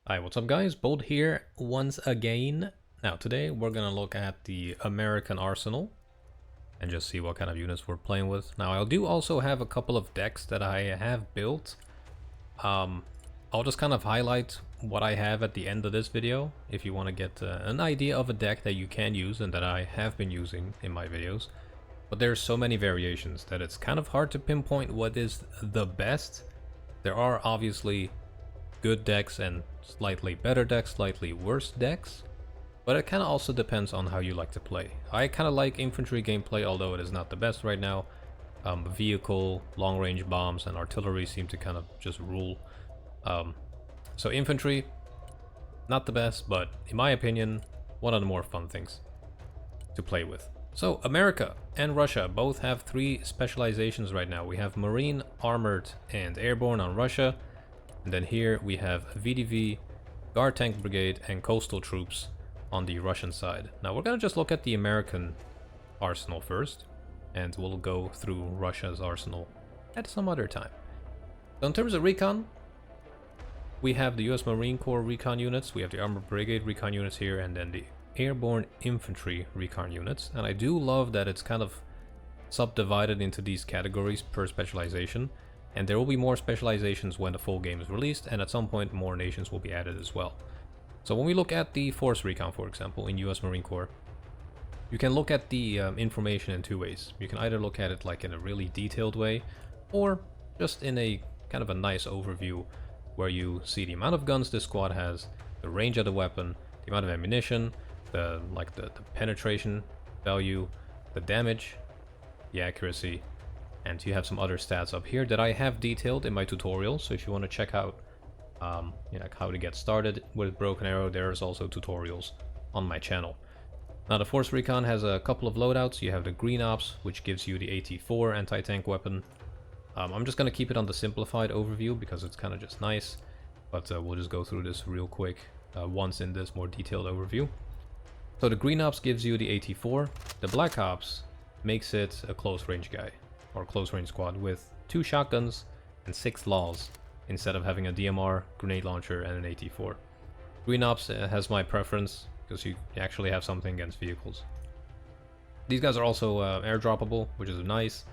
Hi, what's up guys? Bold here once again. Now today we're gonna look at the American arsenal and just see what kind of units we're playing with. Now I do also have a couple of decks that I have built. I'll just kind of highlight what I have at the end of this video if you want to get an idea of a deck that you can use and that I have been using in my videos. But there's so many variations that it's kind of hard to pinpoint what is the best. There are obviously good decks and slightly better decks, slightly worse decks, but it kind of also depends on how you like to play. I kind of like infantry gameplay, although it is not the best right now. Vehicle, long-range bombs, and artillery seem to kind of just rule. So infantry, not the best, but in my opinion, one of the more fun things to play with. So America and Russia both have three specializations right now. We have Marine, Armored, and Airborne on Russia. And then here we have VDV, Guard Tank Brigade, and Coastal Troops on the Russian side. Now we're gonna just look at the American arsenal first, and we'll go through Russia's arsenal at some other time. So in terms of recon, we have the US Marine Corps recon units, we have the Armored Brigade recon units here, and then the Airborne Infantry recon units. And I do love that it's kind of subdivided into these categories per specialization. And there will be more specializations when the full game is released, and at some point more nations will be added as well. So when we look at the Force Recon, for example, in US Marine Corps, you can look at the information in two ways. You can either look at it like in a really detailed way, or just in a kind of a nice overview where you see the amount of guns this squad has, the range of the weapon, the amount of ammunition, the penetration value, the damage, the accuracy, and you have some other stats up here that I have detailed in my tutorial. So if you want to check out how to get started with Broken Arrow, there's also tutorials on my channel. Now the Force Recon has a couple of loadouts. You have the Green Ops, which gives you the AT-4 anti-tank weapon. I'm just going to keep it on the simplified overview because it's kind of just nice, but we'll just go through this real quick once in this more detailed overview. So the Green Ops gives you the AT-4. The Black Ops makes it a close range guy, or close range squad, with 2 shotguns and 6 LAWs instead of having a DMR, grenade launcher, and an AT-4. Green Ops has my preference because you actually have something against vehicles. These guys are also airdroppable, which is nice.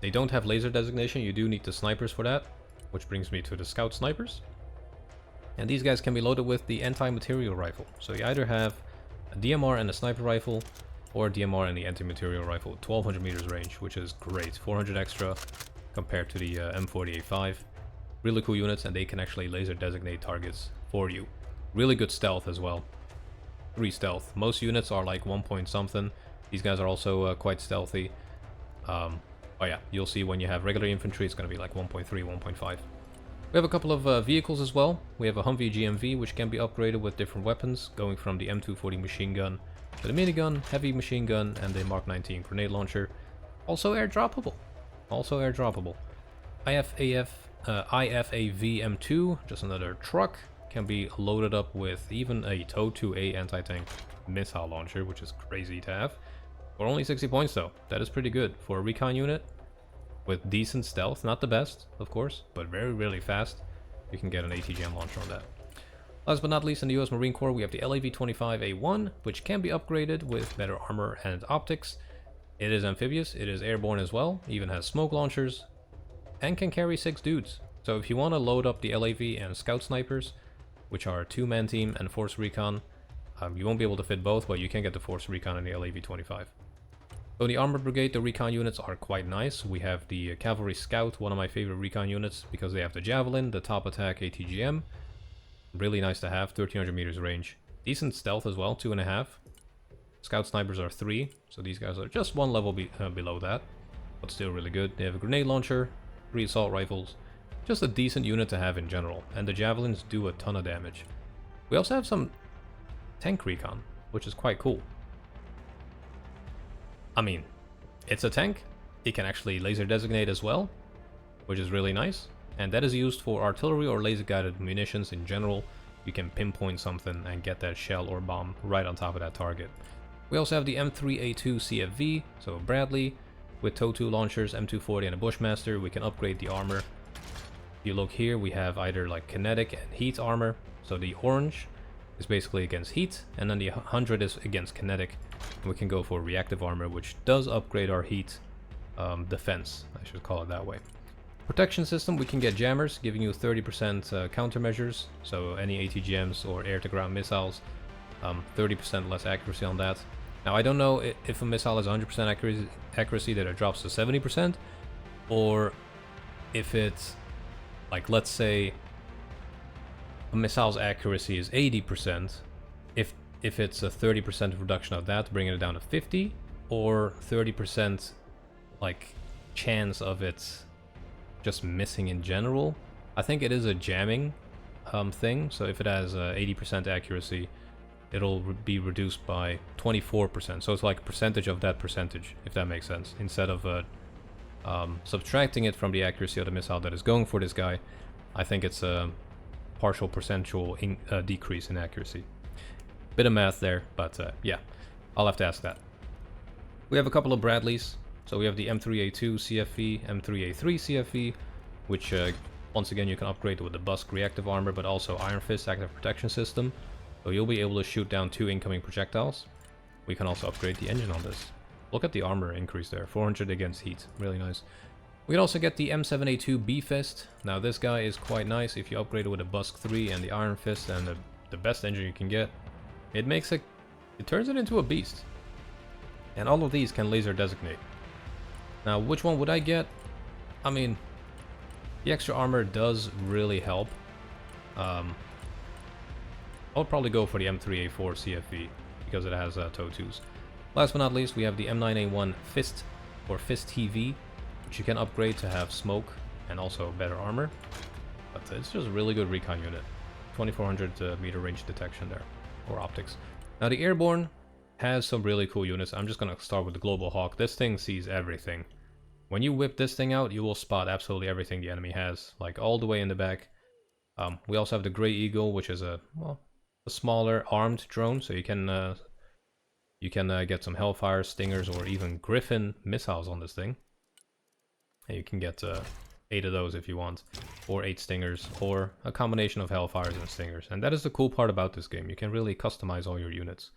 They don't have laser designation. You do need the snipers for that, which brings me to the scout snipers. And these guys can be loaded with the anti-material rifle. So you either have a DMR and a sniper rifle, or DMR and the anti-material rifle, 1200 meters range, which is great. 400 extra compared to the M48-5. Really cool units, and they can actually laser designate targets for you. Really good stealth as well. 3 stealth. Most units are like 1 point something. These guys are also quite stealthy. Oh yeah, you'll see when you have regular infantry, it's going to be like 1.3, 1.5. We have a couple of vehicles as well. We have a Humvee GMV, which can be upgraded with different weapons, going from the M240 machine gun to the minigun, heavy machine gun, and the Mark 19 grenade launcher. Also airdroppable. Also airdroppable. IFAV M2, just another truck, can be loaded up with even a TOW-2A anti-tank missile launcher, which is crazy to have. For only 60 points though, that is pretty good for a recon unit with decent stealth. Not the best, of course, but very, really fast. You can get an ATGM launcher on that. Last but not least, in the US Marine Corps, we have the LAV-25A1, which can be upgraded with better armor and optics. It is amphibious, it is airborne as well, even has smoke launchers, and can carry 6 dudes. So if you want to load up the LAV and scout snipers, which are a 2-man team and Force Recon, you won't be able to fit both, but you can get the Force Recon and the LAV-25. So the Armored Brigade, the recon units are quite nice. We have the Cavalry Scout, one of my favorite recon units, because they have the Javelin, the top attack ATGM. Really nice to have, 1300 meters range. Decent stealth as well, 2.5. Scout Snipers are 3, so these guys are just 1 level below that, but still really good. They have a grenade launcher, 3 assault rifles, just a decent unit to have in general, and the Javelins do a ton of damage. We also have some tank recon, which is quite cool. I mean, it's a tank, it can actually laser designate as well, which is really nice, and that is used for artillery or laser guided munitions in general. You can pinpoint something and get that shell or bomb right on top of that target. We also have the M3A2 CFV, so Bradley, with TOW-2 launchers, M240 and a Bushmaster. We can upgrade the armor If you look here, we have either like kinetic and heat armor. So the orange is basically against heat, and then the 100 is against kinetic. And we can go for reactive armor, which does upgrade our heat defense, I should call it that way. Protection system, we can get jammers, giving you 30% countermeasures. So any ATGMs or air-to-ground missiles, 30% less accuracy on that. Now I don't know if a missile has 100% accuracy that it drops to 70%, or if it's like, let's say a missile's accuracy is 80%, if it's a 30% reduction of that, bringing it down to 50, or 30% like chance of it just missing in general. I think it is a jamming thing, so if it has 80% accuracy, it'll be reduced by 24%, so it's like a percentage of that percentage, if that makes sense, instead of subtracting it from the accuracy of the missile that is going for this guy. I think it's a partial percentual decrease in accuracy. Bit of math there, but yeah, I'll have to ask that. We have a couple of Bradleys. So we have the M3A2 CFE, M3A3 CFE, which once again you can upgrade with the Busk reactive armor, but also Iron Fist active protection system. So you'll be able to shoot down 2 incoming projectiles. We can also upgrade the engine on this. Look at the armor increase there, 400 against heat, really nice. We can also get the M7A2 B-Fist. Now this guy is quite nice if you upgrade it with a Busk 3 and the Iron Fist and the best engine you can get. It turns it into a beast. And all of these can laser designate. Now, which one would I get? I mean, the extra armor does really help. I'll probably go for the M3A4 CFE because it has toe-twos. Last but not least, we have the M9A1 Fist, or Fist TV, which you can upgrade to have smoke and also better armor. But it's just a really good recon unit. 2400 meter range detection there, or optics. Now, the Airborne has some really cool units. I'm just gonna start with the Global Hawk. This thing sees everything. When you whip this thing out, you will spot absolutely everything the enemy has, like all the way in the back. We also have the Grey Eagle, which is a smaller armed drone, so you can get some Hellfire, Stingers, or even Griffin missiles on this thing. And you can get 8 of those if you want, or 8 Stingers, or a combination of Hellfires and Stingers. And that is the cool part about this game. You can really customize all your units.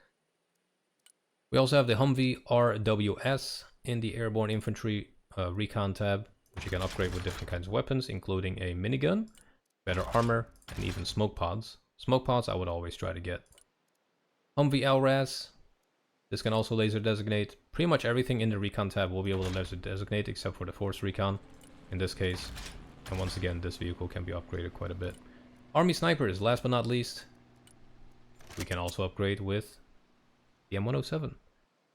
We also have the Humvee RWS in the Airborne Infantry Recon tab, which you can upgrade with different kinds of weapons, including a minigun, better armor, and even smoke pods. Smoke pods I would always try to get. Humvee LRAS. This can also laser designate. Pretty much everything in the Recon tab will be able to laser designate except for the Force Recon in this case. And once again, this vehicle can be upgraded quite a bit. Army Snipers, last but not least. We can also upgrade with the M107.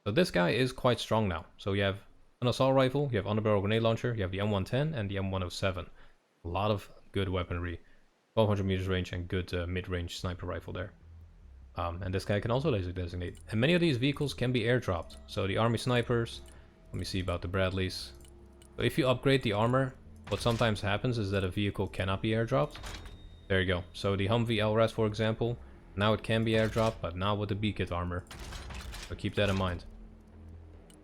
So this guy is quite strong now. So you have an assault rifle, you have underbarrel grenade launcher, you have the M110 and the M107. A lot of good weaponry. 1200 meters range and good mid-range sniper rifle there. And this guy can also laser designate. And many of these vehicles can be airdropped. So the Army Snipers, let me see about the Bradleys. So if you upgrade the armor, what sometimes happens is that a vehicle cannot be airdropped. There you go. So the Humvee LRAS, for example, now it can be airdropped, but not with the B-Kit armor. So keep that in mind.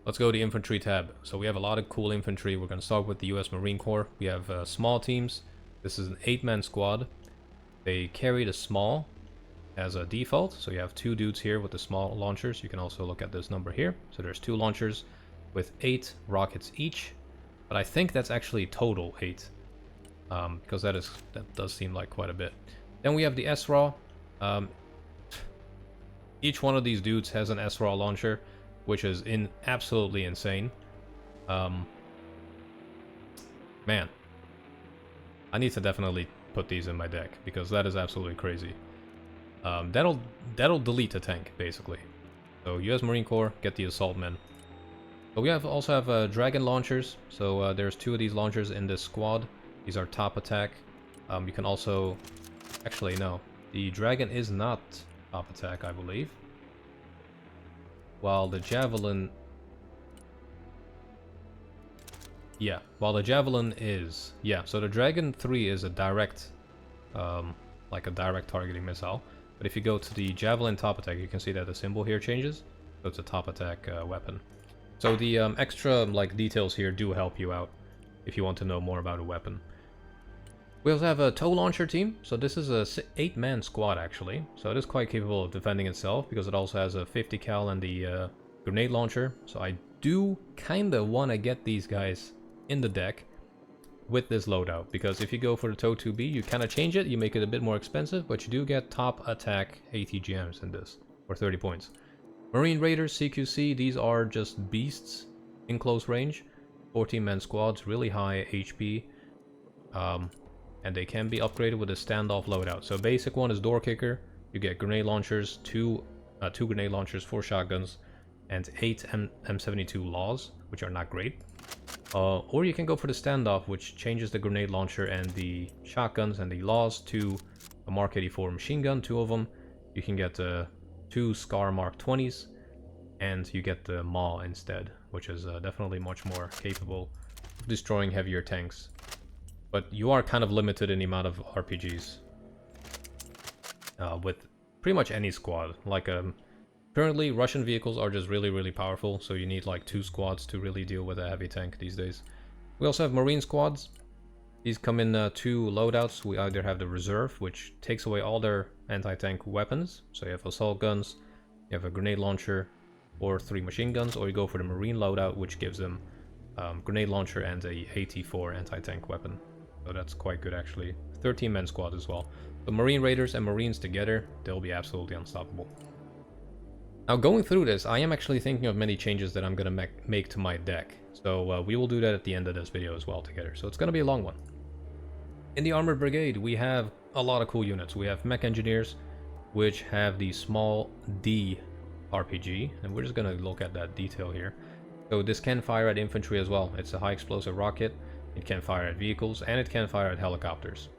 Let's go to the infantry tab. So we have a lot of cool infantry. We're going to start with the US Marine Corps. We have small teams. This is an 8-man squad. They carry the small as a default. So you have 2 dudes here with the small launchers. You can also look at this number here. So there's 2 launchers with 8 rockets each. But I think that's actually total 8. Because that does seem like quite a bit. Then we have the SRAW. Each one of these dudes has an SRAW launcher, which is absolutely insane. Man, I need to definitely put these in my deck because that is absolutely crazy. That'll delete a tank basically. So US Marine Corps, get the assault men. But we also have dragon launchers. So there's 2 of these launchers in this squad. These are top attack. You can also, actually no, the dragon is not top attack, I believe. While the javelin, yeah, while the javelin is, yeah, so the Dragon 3 is a direct, like a direct targeting missile. But if you go to the javelin top attack, you can see that the symbol here changes. So it's a top attack weapon. So the extra like details here do help you out if you want to know more about a weapon. We also have a tow launcher team, so this is a 8-man squad actually. So it is quite capable of defending itself because it also has a 50 cal and the grenade launcher. So I do kinda want to get these guys in the deck with this loadout, because if you go for the tow 2B, you kind of change it, you make it a bit more expensive, but you do get top attack ATGMs in this, for 30 points. Marine Raiders, CQC, these are just beasts in close range. 14-man squads, really high HP. And they can be upgraded with a standoff loadout. So basic one is door kicker. You get grenade launchers, two grenade launchers, 4 shotguns, and 8 M72 laws, which are not great. Or you can go for the standoff, which changes the grenade launcher and the shotguns and the laws to a Mark 84 machine gun, 2 of them. You can get 2 Scar Mark 20s, and you get the Maw instead, which is definitely much more capable of destroying heavier tanks. But you are kind of limited in the amount of RPGs with pretty much any squad. Like currently, Russian vehicles are just really powerful, so you need like 2 squads to really deal with a heavy tank these days. We also have Marine squads. These come in 2 loadouts. We either have the Reserve, which takes away all their anti-tank weapons. So you have assault guns, you have a grenade launcher, or 3 machine guns, or you go for the Marine loadout, which gives them grenade launcher and a AT4 anti-tank weapon. So that's quite good actually. 13-man squad as well. So Marine Raiders and Marines together, they'll be absolutely unstoppable. Now going through this, I am actually thinking of many changes that I'm going to make to my deck. So we will do that at the end of this video as well together. So it's going to be a long one. In the Armored Brigade, we have a lot of cool units. We have Mech Engineers, which have the small D RPG. And we're just going to look at that detail here. So this can fire at infantry as well. It's a high explosive rocket. It can fire at vehicles, and it can fire at helicopters.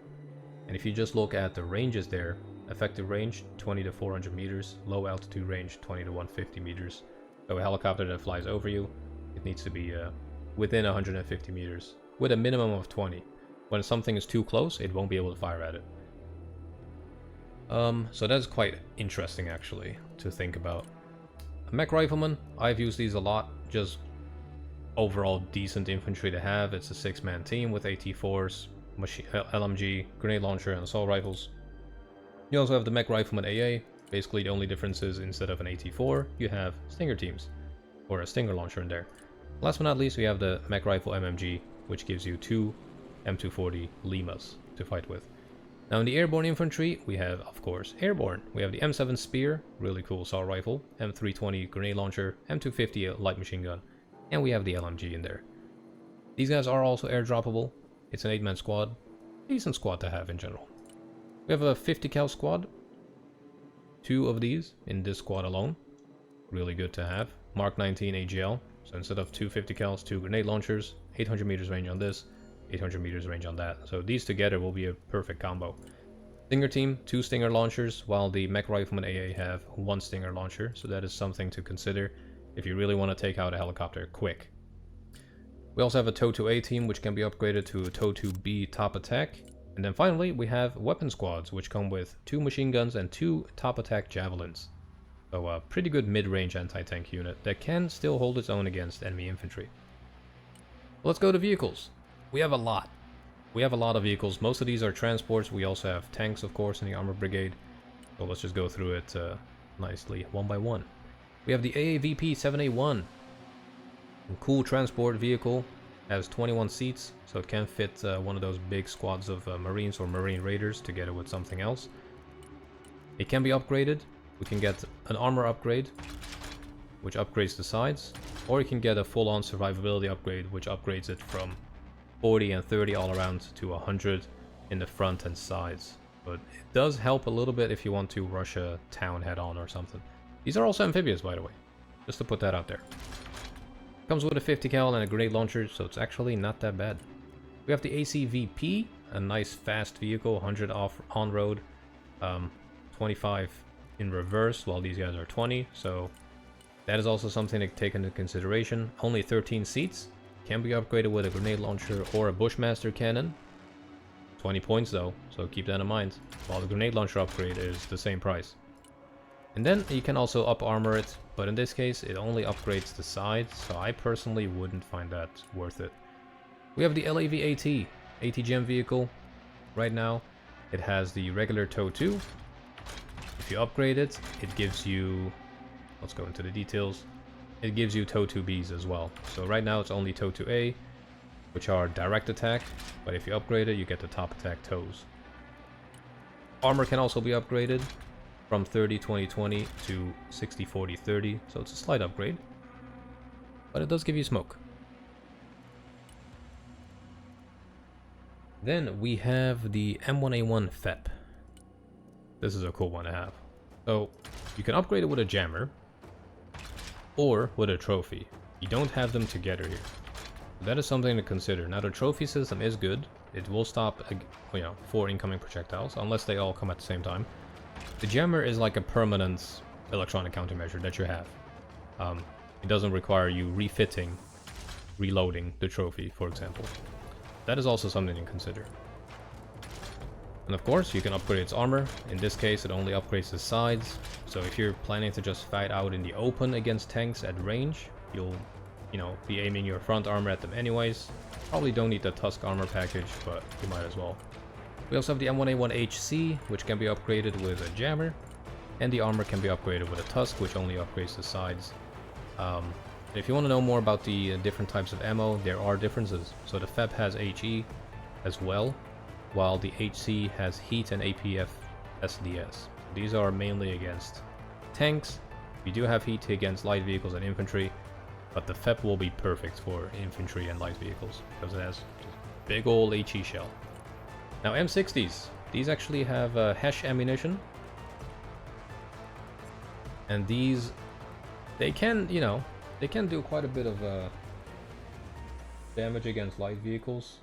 And if you just look at the ranges there, effective range 20 to 400 meters, low altitude range 20 to 150 meters. So a helicopter that flies over you, it needs to be within 150 meters, with a minimum of 20. When something is too close, it won't be able to fire at it. So that's quite interesting actually to think about. A mech rifleman, I've used these a lot, just overall decent infantry to have. It's a 6-man team with AT4s, LMG, grenade launcher, and assault rifles. You also have the mech rifleman AA. Basically the only difference is instead of an AT4, you have stinger teams, or a stinger launcher in there. Last but not least, we have the mech rifle MMG, which gives you 2 M240 Limas to fight with. Now in the airborne infantry, we have, of course, airborne. We have the M7 Spear, really cool assault rifle, M320 grenade launcher, M250 light machine gun, and we have the LMG in there. These guys are also airdroppable. It's an 8-man squad. Decent squad to have in general. We have a 50 cal squad. 2 of these in this squad alone. Really good to have. Mark 19 AGL. So instead of 2 50 cals, 2 grenade launchers. 800 meters range on this. 800 meters range on that. So these together will be a perfect combo. Stinger team, 2 stinger launchers, while the mech rifleman AA have 1 stinger launcher. So that is something to consider if you really want to take out a helicopter quick. We also have a TOW 2A team, which can be upgraded to a TOW 2B top attack. And then finally, we have weapon squads, which come with 2 machine guns and 2 top attack javelins. So a pretty good mid-range anti-tank unit that can still hold its own against enemy infantry. Let's go to vehicles. We have a lot. We have a lot of vehicles. Most of these are transports. We also have tanks, of course, in the Armored Brigade. So let's just go through it nicely, one by one. We have the AAVP 7A1. A cool transport vehicle. Has 21 seats, so it can fit one of those big squads of Marines or Marine Raiders together with something else. It can be upgraded. We can get an armor upgrade, which upgrades the sides, or you can get a full-on survivability upgrade, which upgrades it from 40 and 30 all around to 100 in the front and sides. But it does help a little bit if you want to rush a town head-on or something. These are also amphibious, by the way, just to put that out there. Comes with a 50 cal and a grenade launcher, so it's actually not that bad. We have the ACVP, a nice fast vehicle, 100 off on road, 25 in reverse, while these guys are 20. So that is also something to take into consideration. Only 13 seats, can be upgraded with a grenade launcher or a Bushmaster cannon. 20 points though, so keep that in mind. While the grenade launcher upgrade is the same price. And then you can also up armor it, but in this case it only upgrades the sides, so I personally wouldn't find that worth it. We have the LAV-AT, ATGM vehicle. Right now, it has the regular TOW 2. If you upgrade it, it gives you... Let's go into the details. It gives you TOW 2Bs as well. So right now it's only TOW 2A, which are direct attack, but if you upgrade it, you get the top attack TOWs. Armor can also be upgraded from 30-20-20 to 60-40-30, so it's a slight upgrade, but it does give you smoke. Then we have the M1A1 FEP. This is a cool one to have. So you can upgrade it with a jammer or with a trophy. You don't have them together here. That is something to consider. Now the trophy system is good. It will stop, 4 incoming projectiles, unless they all come at the same time. The jammer is like a permanent electronic countermeasure that you have. It doesn't require you refitting, reloading the trophy, for example. That is also something to consider. And of course, you can upgrade its armor. In this case, it only upgrades the sides. So if you're planning to just fight out in the open against tanks at range, you'll, be aiming your front armor at them anyways. Probably don't need the Tusk armor package, but you might as well. We also have the M1A1HC, which can be upgraded with a jammer. And the armor can be upgraded with a Tusk, which only upgrades the sides. If you want to know more about the different types of ammo, there are differences. So the FEP has HE as well, while the HC has heat and APF SDS. These are mainly against tanks. We do have heat against light vehicles and infantry, but the FEP will be perfect for infantry and light vehicles because it has just big old HE shell. Now M60s, these actually have HESH ammunition, and these, they can do quite a bit of damage against light vehicles,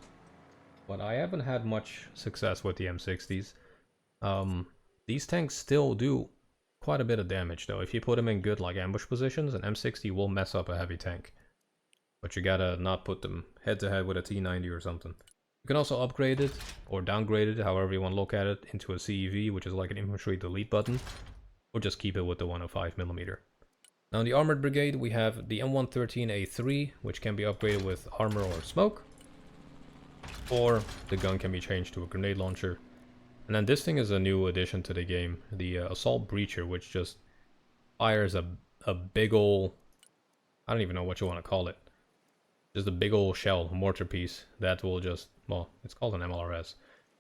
but I haven't had much success with the M60s. These tanks still do quite a bit of damage though. If you put them in good ambush positions, an M60 will mess up a heavy tank. But you gotta not put them head to head with a T90 or something. You can also upgrade it, or downgrade it, however you want to look at it, into a CEV, which is like an infantry delete button. Or just keep it with the 105mm. Now in the Armored Brigade, we have the M113A3, which can be upgraded with armor or smoke. Or the gun can be changed to a grenade launcher. And then this thing is a new addition to the game, the Assault Breacher, which just fires a big ol'... I don't even know what you want to call it. Just a big old shell, mortar piece, that will just... well, it's called an MLRS.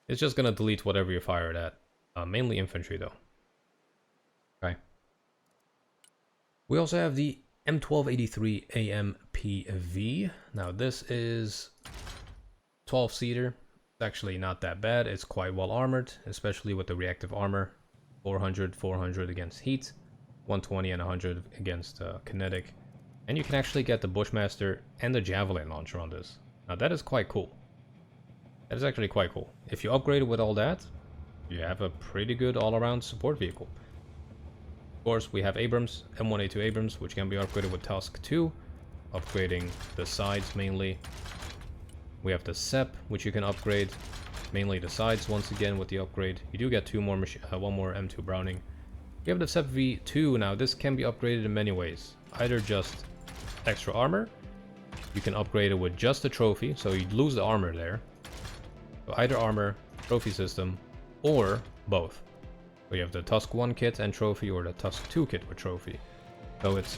It's just going to delete whatever you fire it at. Mainly infantry though. Okay. We also have the M1283 AMPV. Now this is 12-seater. It's actually not that bad. It's quite well armored, especially with the reactive armor. 400 against heat, 120 and 100 against kinetic. And you can actually get the Bushmaster and the Javelin launcher on this. Now that is quite cool. That is actually quite cool. If you upgrade it with all that, you have a pretty good all-around support vehicle. Of course, we have Abrams, M1A2 Abrams, which can be upgraded with Tusk 2, upgrading the sides mainly. We have the SEP, which you can upgrade, mainly the sides once again with the upgrade. You do get one more M2 Browning. We have the SEP V2. Now this can be upgraded in many ways. Either just extra armor, you can upgrade it with just a trophy, so you'd lose the armor there. So either armor, trophy system, or both. So you have the Tusk 1 kit and trophy, or the Tusk 2 kit with trophy. So it's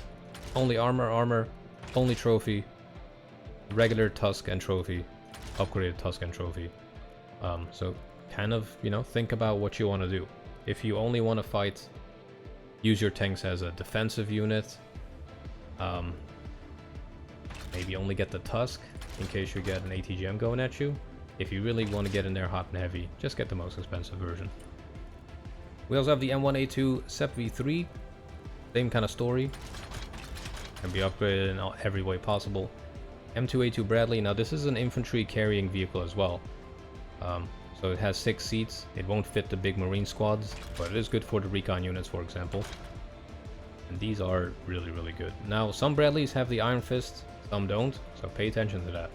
only armor, only trophy, regular Tusk and trophy, upgraded Tusk and trophy. So kind of, think about what you want to do. If you only want to fight, use your tanks as a defensive unit. Maybe only get the Tusk in case you get an ATGM going at you. If you really want to get in there hot and heavy, just get the most expensive version. We also have the M1A2 SEP V3. Same kind of story. Can be upgraded in every way possible. M2A2 Bradley. Now this is an infantry carrying vehicle as well. So it has 6 seats. It won't fit the big marine squads, but it is good for the recon units, for example. And these are really, really good. Now some Bradleys have the Iron Fist, some don't, so pay attention to that.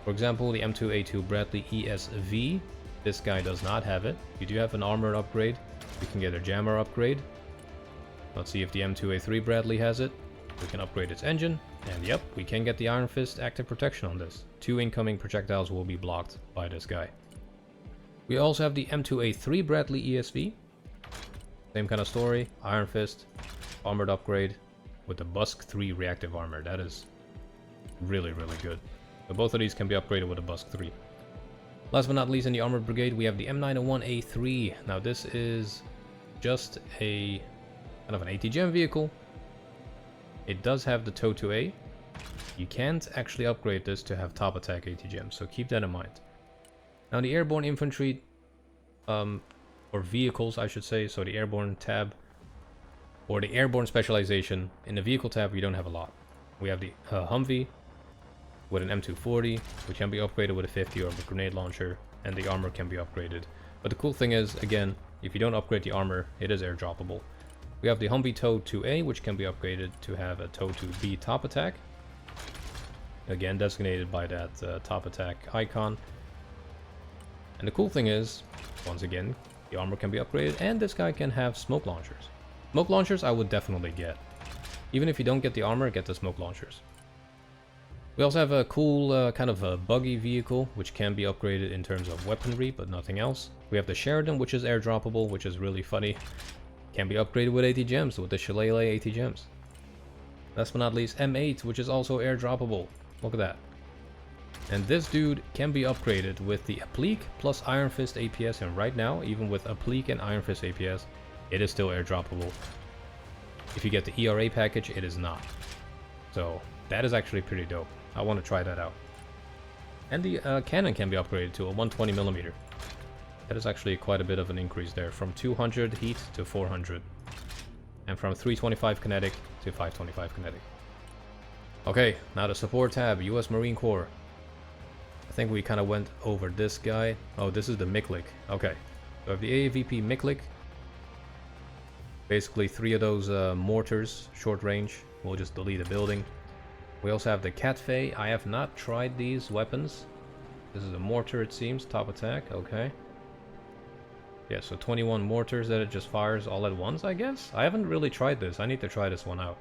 For example, the M2A2 Bradley ESV, this guy does not have it. You do have an armor upgrade. You can get a jammer upgrade. Let's see if the M2A3 Bradley has it. We can upgrade its engine, and yep, we can get the Iron Fist active protection on this. 2 incoming projectiles will be blocked by this guy. We also have the M2A3 Bradley ESV. Same kind of story. Iron Fist, armored upgrade with the Busk 3 reactive armor. That is really, really good. So both of these can be upgraded with a Busk 3. Last but not least, in the Armored Brigade, we have the M901A3. Now this is just a kind of an ATGM vehicle. It does have the TOW 2A. You can't actually upgrade this to have top attack ATGM, so keep that in mind. Now the Airborne Infantry, or vehicles I should say, so the Airborne tab, or the Airborne specialization, in the vehicle tab we don't have a lot. We have the Humvee with an M240, which can be upgraded with a 50 or a grenade launcher, and the armor can be upgraded. But the cool thing is, again, if you don't upgrade the armor, it is airdroppable. We have the Humvee TOW 2A, which can be upgraded to have a TOW 2B top attack. Again, designated by that top attack icon. And the cool thing is, once again, the armor can be upgraded, and this guy can have smoke launchers. Smoke launchers I would definitely get. Even if you don't get the armor, get the smoke launchers. We also have a cool kind of a buggy vehicle, which can be upgraded in terms of weaponry, but nothing else. We have the Sheridan, which is airdroppable, which is really funny. Can be upgraded with ATGMs, with the Shillelagh ATGMs. Last but not least, M8, which is also airdroppable. Look at that. And this dude can be upgraded with the Applique plus Iron Fist APS, and right now, even with Applique and Iron Fist APS, it is still airdroppable. If you get the ERA package, it is not. So that is actually pretty dope. I want to try that out. And the cannon can be upgraded to a 120mm. That is actually quite a bit of an increase there, from 200 heat to 400. And from 325 kinetic to 525 kinetic. Okay, now the support tab, US Marine Corps. I think we kind of went over this guy. Oh, this is the Miklik. Okay, so if the AAVP Miklik, basically 3 of those mortars, short range, we'll just delete a building. We also have the Catfay. I have not tried these weapons. This is a mortar, it seems, top attack, okay. Yeah, so 21 mortars that it just fires all at once, I guess? I haven't really tried this. I need to try this one out.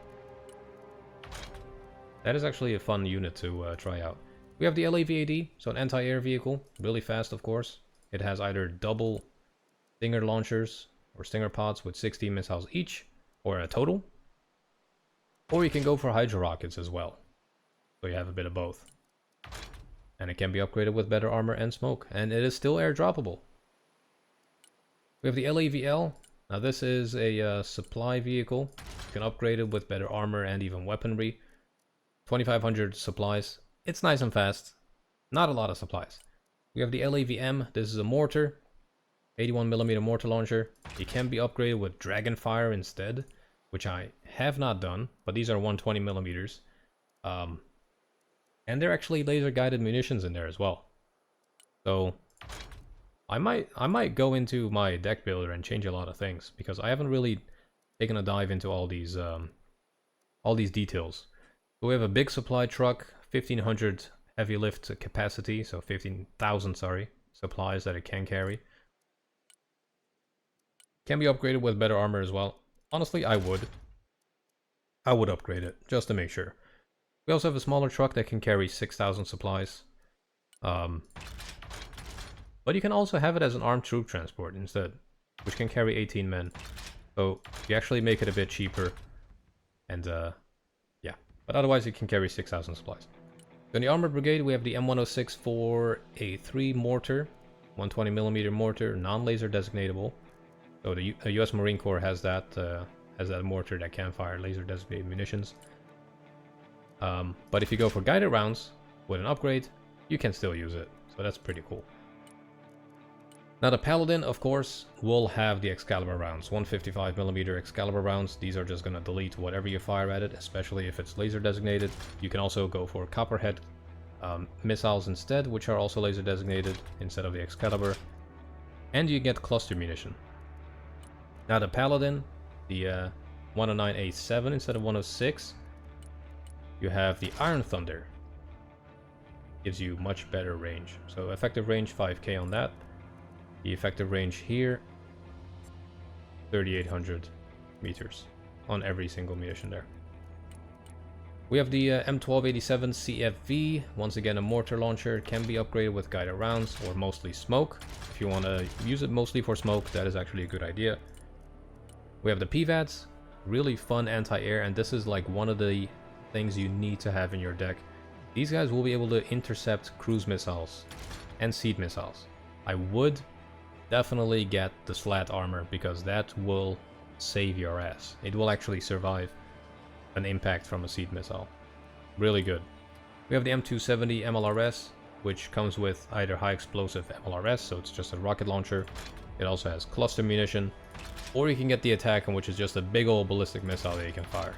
That is actually a fun unit to try out. We have the LAVAD, so an anti-air vehicle. Really fast, of course. It has either double Stinger launchers or Stinger pods with 16 missiles each, or a total. Or you can go for Hydra rockets as well. So you have a bit of both. And it can be upgraded with better armor and smoke. And it is still airdroppable. We have the LAVL. Now this is a supply vehicle. You can upgrade it with better armor and even weaponry. 2500 supplies. It's nice and fast. Not a lot of supplies. We have the LAVM. This is a mortar. 81mm mortar launcher. It can be upgraded with Dragonfire instead, which I have not done, but these are 120mm. And they're actually laser guided munitions in there as well. So I might go into my deck builder and change a lot of things, because I haven't really taken a dive into all these details. So we have a big supply truck, 1500 heavy lift capacity, so 15,000, sorry, supplies that it can carry. Can be upgraded with better armor as well. Honestly, I would upgrade it, just to make sure. We also have a smaller truck that can carry 6,000 supplies. But you can also have it as an armed troop transport instead, which can carry 18 men. So you actually make it a bit cheaper. And yeah, but otherwise you can carry 6,000 supplies. So in the Armored Brigade, we have the M106-4A3 mortar, 120mm mortar, non-laser designatable. So the US Marine Corps has that mortar that can fire laser designated munitions. But if you go for guided rounds with an upgrade, you can still use it. So that's pretty cool. Now the Paladin, of course, will have the Excalibur rounds, 155mm Excalibur rounds. These are just going to delete whatever you fire at it, especially if it's laser designated. You can also go for Copperhead missiles instead, which are also laser designated instead of the Excalibur. And you get cluster munition. Now the Paladin, the 109A7 instead of 106, you have the Iron Thunder. Gives you much better range. So effective range 5k on that. The effective range here, 3,800 meters on every single munition there. We have the M1287 CFV, once again a mortar launcher, can be upgraded with guided rounds or mostly smoke. If you want to use it mostly for smoke, that is actually a good idea. We have the PVADs, really fun anti-air, and this is like one of the things you need to have in your deck. These guys will be able to intercept cruise missiles and seed missiles. I would definitely get the slat armor because that will save your ass. It will actually survive an impact from a seed missile. Really good. We have the M270 MLRS, which comes with either high explosive MLRS, so it's just a rocket launcher. It also has cluster munition, or you can get the attack, which is just a big old ballistic missile that you can fire.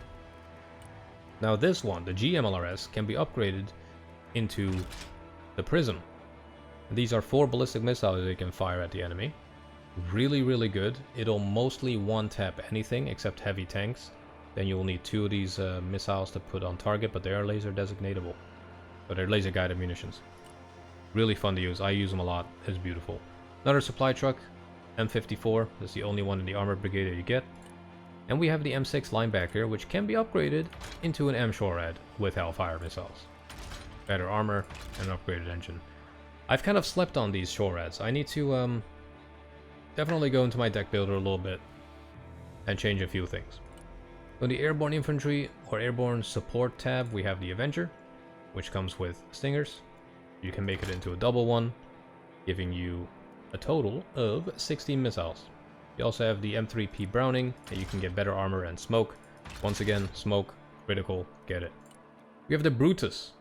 Now this one, the GMLRS, can be upgraded into the Prism. These are 4 ballistic missiles that you can fire at the enemy. Really, really good. It'll mostly one-tap anything except heavy tanks. Then you'll need 2 of these missiles to put on target, but they are laser designatable. But they're laser guided munitions. Really fun to use. I use them a lot. It's beautiful. Another supply truck, M54. That's the only one in the armor brigade that you get. And we have the M6 linebacker, which can be upgraded into an M-Shorad with Hellfire missiles. Better armor and an upgraded engine. I've kind of slept on these Shorads. I need to definitely go into my deck builder a little bit and change a few things. On the Airborne Infantry or Airborne Support tab, we have the Avenger, which comes with Stingers. You can make it into a double one, giving you a total of 16 missiles. You also have the M3P Browning, and you can get better armor and smoke. Once again, smoke, critical, get it. We have the Brutus.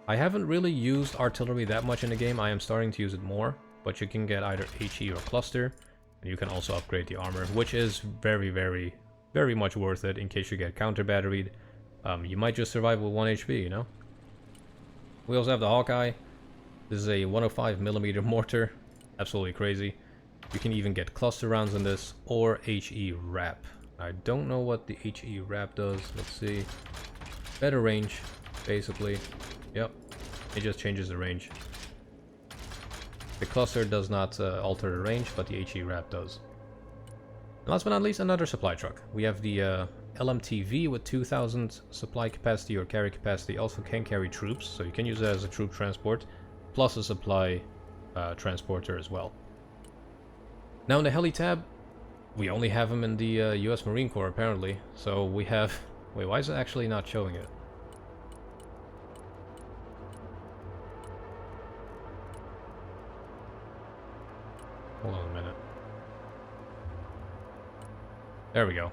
I haven't really used artillery that much in the game. I am starting to use it more, but you can get either HE or cluster, and you can also upgrade the armor, which is very much worth it in case you get counter batteried. You might just survive with 1 HP, you know? We also have the Hawkeye. This is a 105mm mortar. Absolutely crazy. You can even get cluster rounds in this, or HE wrap. I don't know what the HE wrap does. Let's see. Better range, basically. Yep. It just changes the range. The cluster does not alter the range, but the HE wrap does. And last but not least, another supply truck. We have the LMTV with 2000 supply capacity or carry capacity. Also can carry troops, so you can use it as a troop transport, plus a supply transporter as well. Now in the heli tab, we only have them in the US Marine Corps apparently. So we have... Wait, why is it actually not showing it? Hold on a minute. There we go.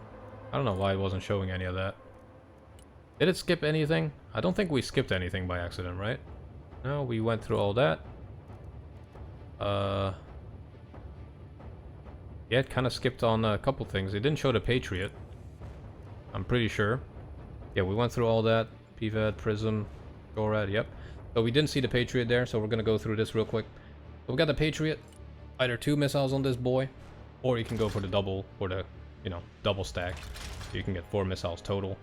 I don't know why it wasn't showing any of that. Did it skip anything? I don't think we skipped anything by accident, right? No, we went through all that. Yeah, it kind of skipped on a couple things. It didn't show the Patriot. I'm pretty sure. Yeah, we went through all that. PVAD, Prism, Shorad, yep. But we didn't see the Patriot there, so we're gonna go through this real quick. So we got the Patriot. Either 2 missiles on this boy, or you can go for the double, or the, you know, double stack. So you can get 4 missiles total.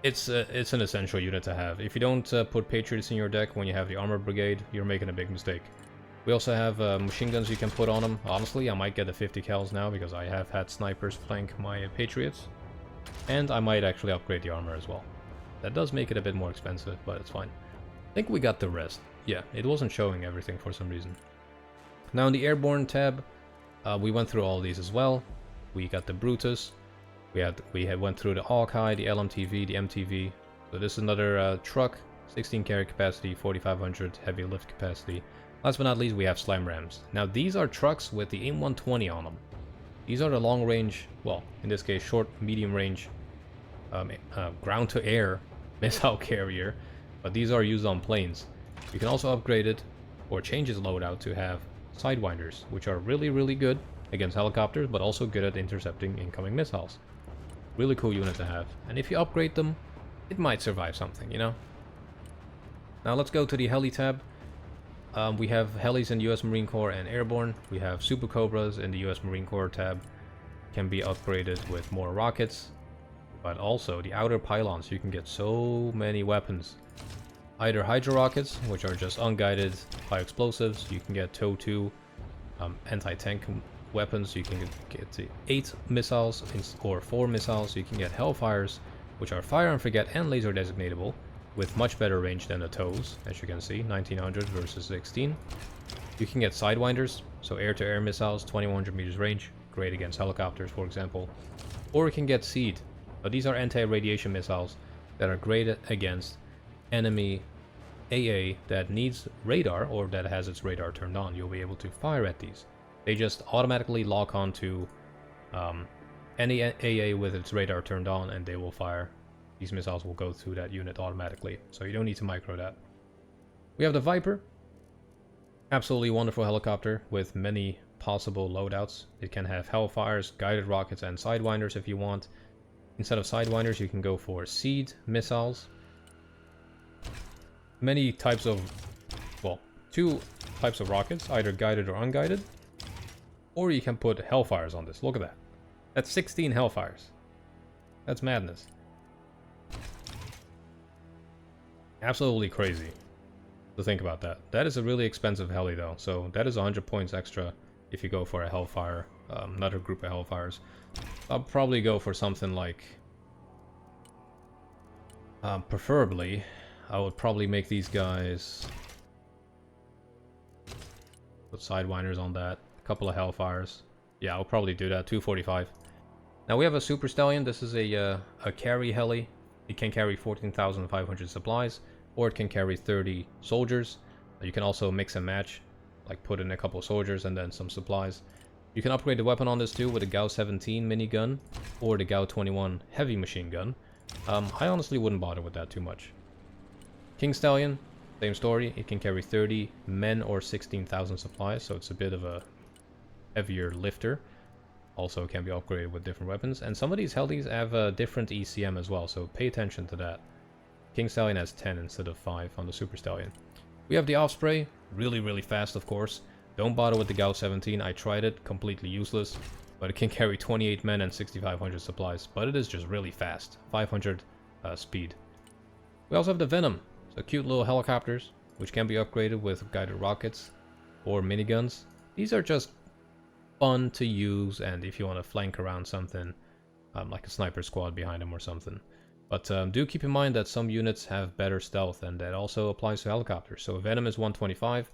It's an essential unit to have. If you don't put Patriots in your deck when you have the Armor Brigade, you're making a big mistake. We also have machine guns you can put on them. Honestly, I might get the 50 cals now because I have had snipers flank my Patriots. And I might actually upgrade the armor as well. That does make it a bit more expensive, but it's fine. I think we got the rest. Yeah, it wasn't showing everything for some reason. Now in the Airborne tab, we went through all these as well. We got the Brutus. We had went through the Hawkeye, the LMTV, the MTV. So this is another truck, 16 carry capacity, 4500 heavy lift capacity. Last but not least, we have Slime Rams. Now these are trucks with the AIM 120 on them. These are the long range, well, in this case, short, medium range, ground to air missile carrier. But these are used on planes. You can also upgrade it or change its loadout to have Sidewinders, which are really good against helicopters, but also good at intercepting incoming missiles. Really cool unit to have. And if you upgrade them, it might survive something, you know? Now let's go to the heli tab. We have helis in US Marine Corps and Airborne. We have Super Cobras in the US Marine Corps tab. Can be upgraded with more rockets, but also the outer pylons. You can get so many weapons. Either Hydra rockets, which are just unguided high explosives. You can get TOW2 anti-tank weapons. You can get 8 missiles or 4 missiles. You can get Hellfires. which are fire and forget and laser designatable, with much better range than the toes, as you can see, 1900 versus 16. You can get sidewinders, so air-to-air missiles, 2100 meters range, great against helicopters, for example. Or you can get seed, but these are anti-radiation missiles that are great against enemy AA that needs radar or that has its radar turned on. You'll be able to fire at these. They just automatically lock onto any AA with its radar turned on, and they will fire. These missiles will go through that unit automatically, so you don't need to micro that. We have the Viper. Absolutely wonderful helicopter with many possible loadouts. It can have Hellfires, guided rockets, and sidewinders if you want. Instead of sidewinders, you can go for seed missiles. Many types of, well, 2 types of rockets, either guided or unguided. Or you can put Hellfires on this. Look at that. That's 16 Hellfires. That's madness. Absolutely crazy to think about that. That is a really expensive heli though, so that is 100 points extra if you go for a Hellfire, another group of Hellfires. I'll probably go for something like, preferably, I would probably make these guys, put sidewinders on that, a couple of Hellfires. Yeah, I'll probably do that, 245. Now we have a Super Stallion. This is a carry heli. It can carry 14,500 supplies, or it can carry 30 soldiers. You can also mix and match, like put in a couple of soldiers and then some supplies. You can upgrade the weapon on this too with a Gauss 17 minigun or the Gauss 21 heavy machine gun. I honestly wouldn't bother with that too much. King Stallion, same story. It can carry 30 men or 16,000 supplies, so it's a bit of a heavier lifter. Also can be upgraded with different weapons, and some of these helis have a different ECM as well, so pay attention to that. King Stallion has 10 instead of 5 on the Super Stallion. We have the Osprey, really fast of course. Don't bother with the Gauss 17, I tried it, completely useless, but it can carry 28 men and 6,500 supplies, but it is just really fast, 500 speed. We also have the Venom, so cute little helicopters, which can be upgraded with guided rockets or miniguns. These are just fun to use, and if you want to flank around something, like a sniper squad behind them or something. But do keep in mind that some units have better stealth, and that also applies to helicopters. So Venom is 125,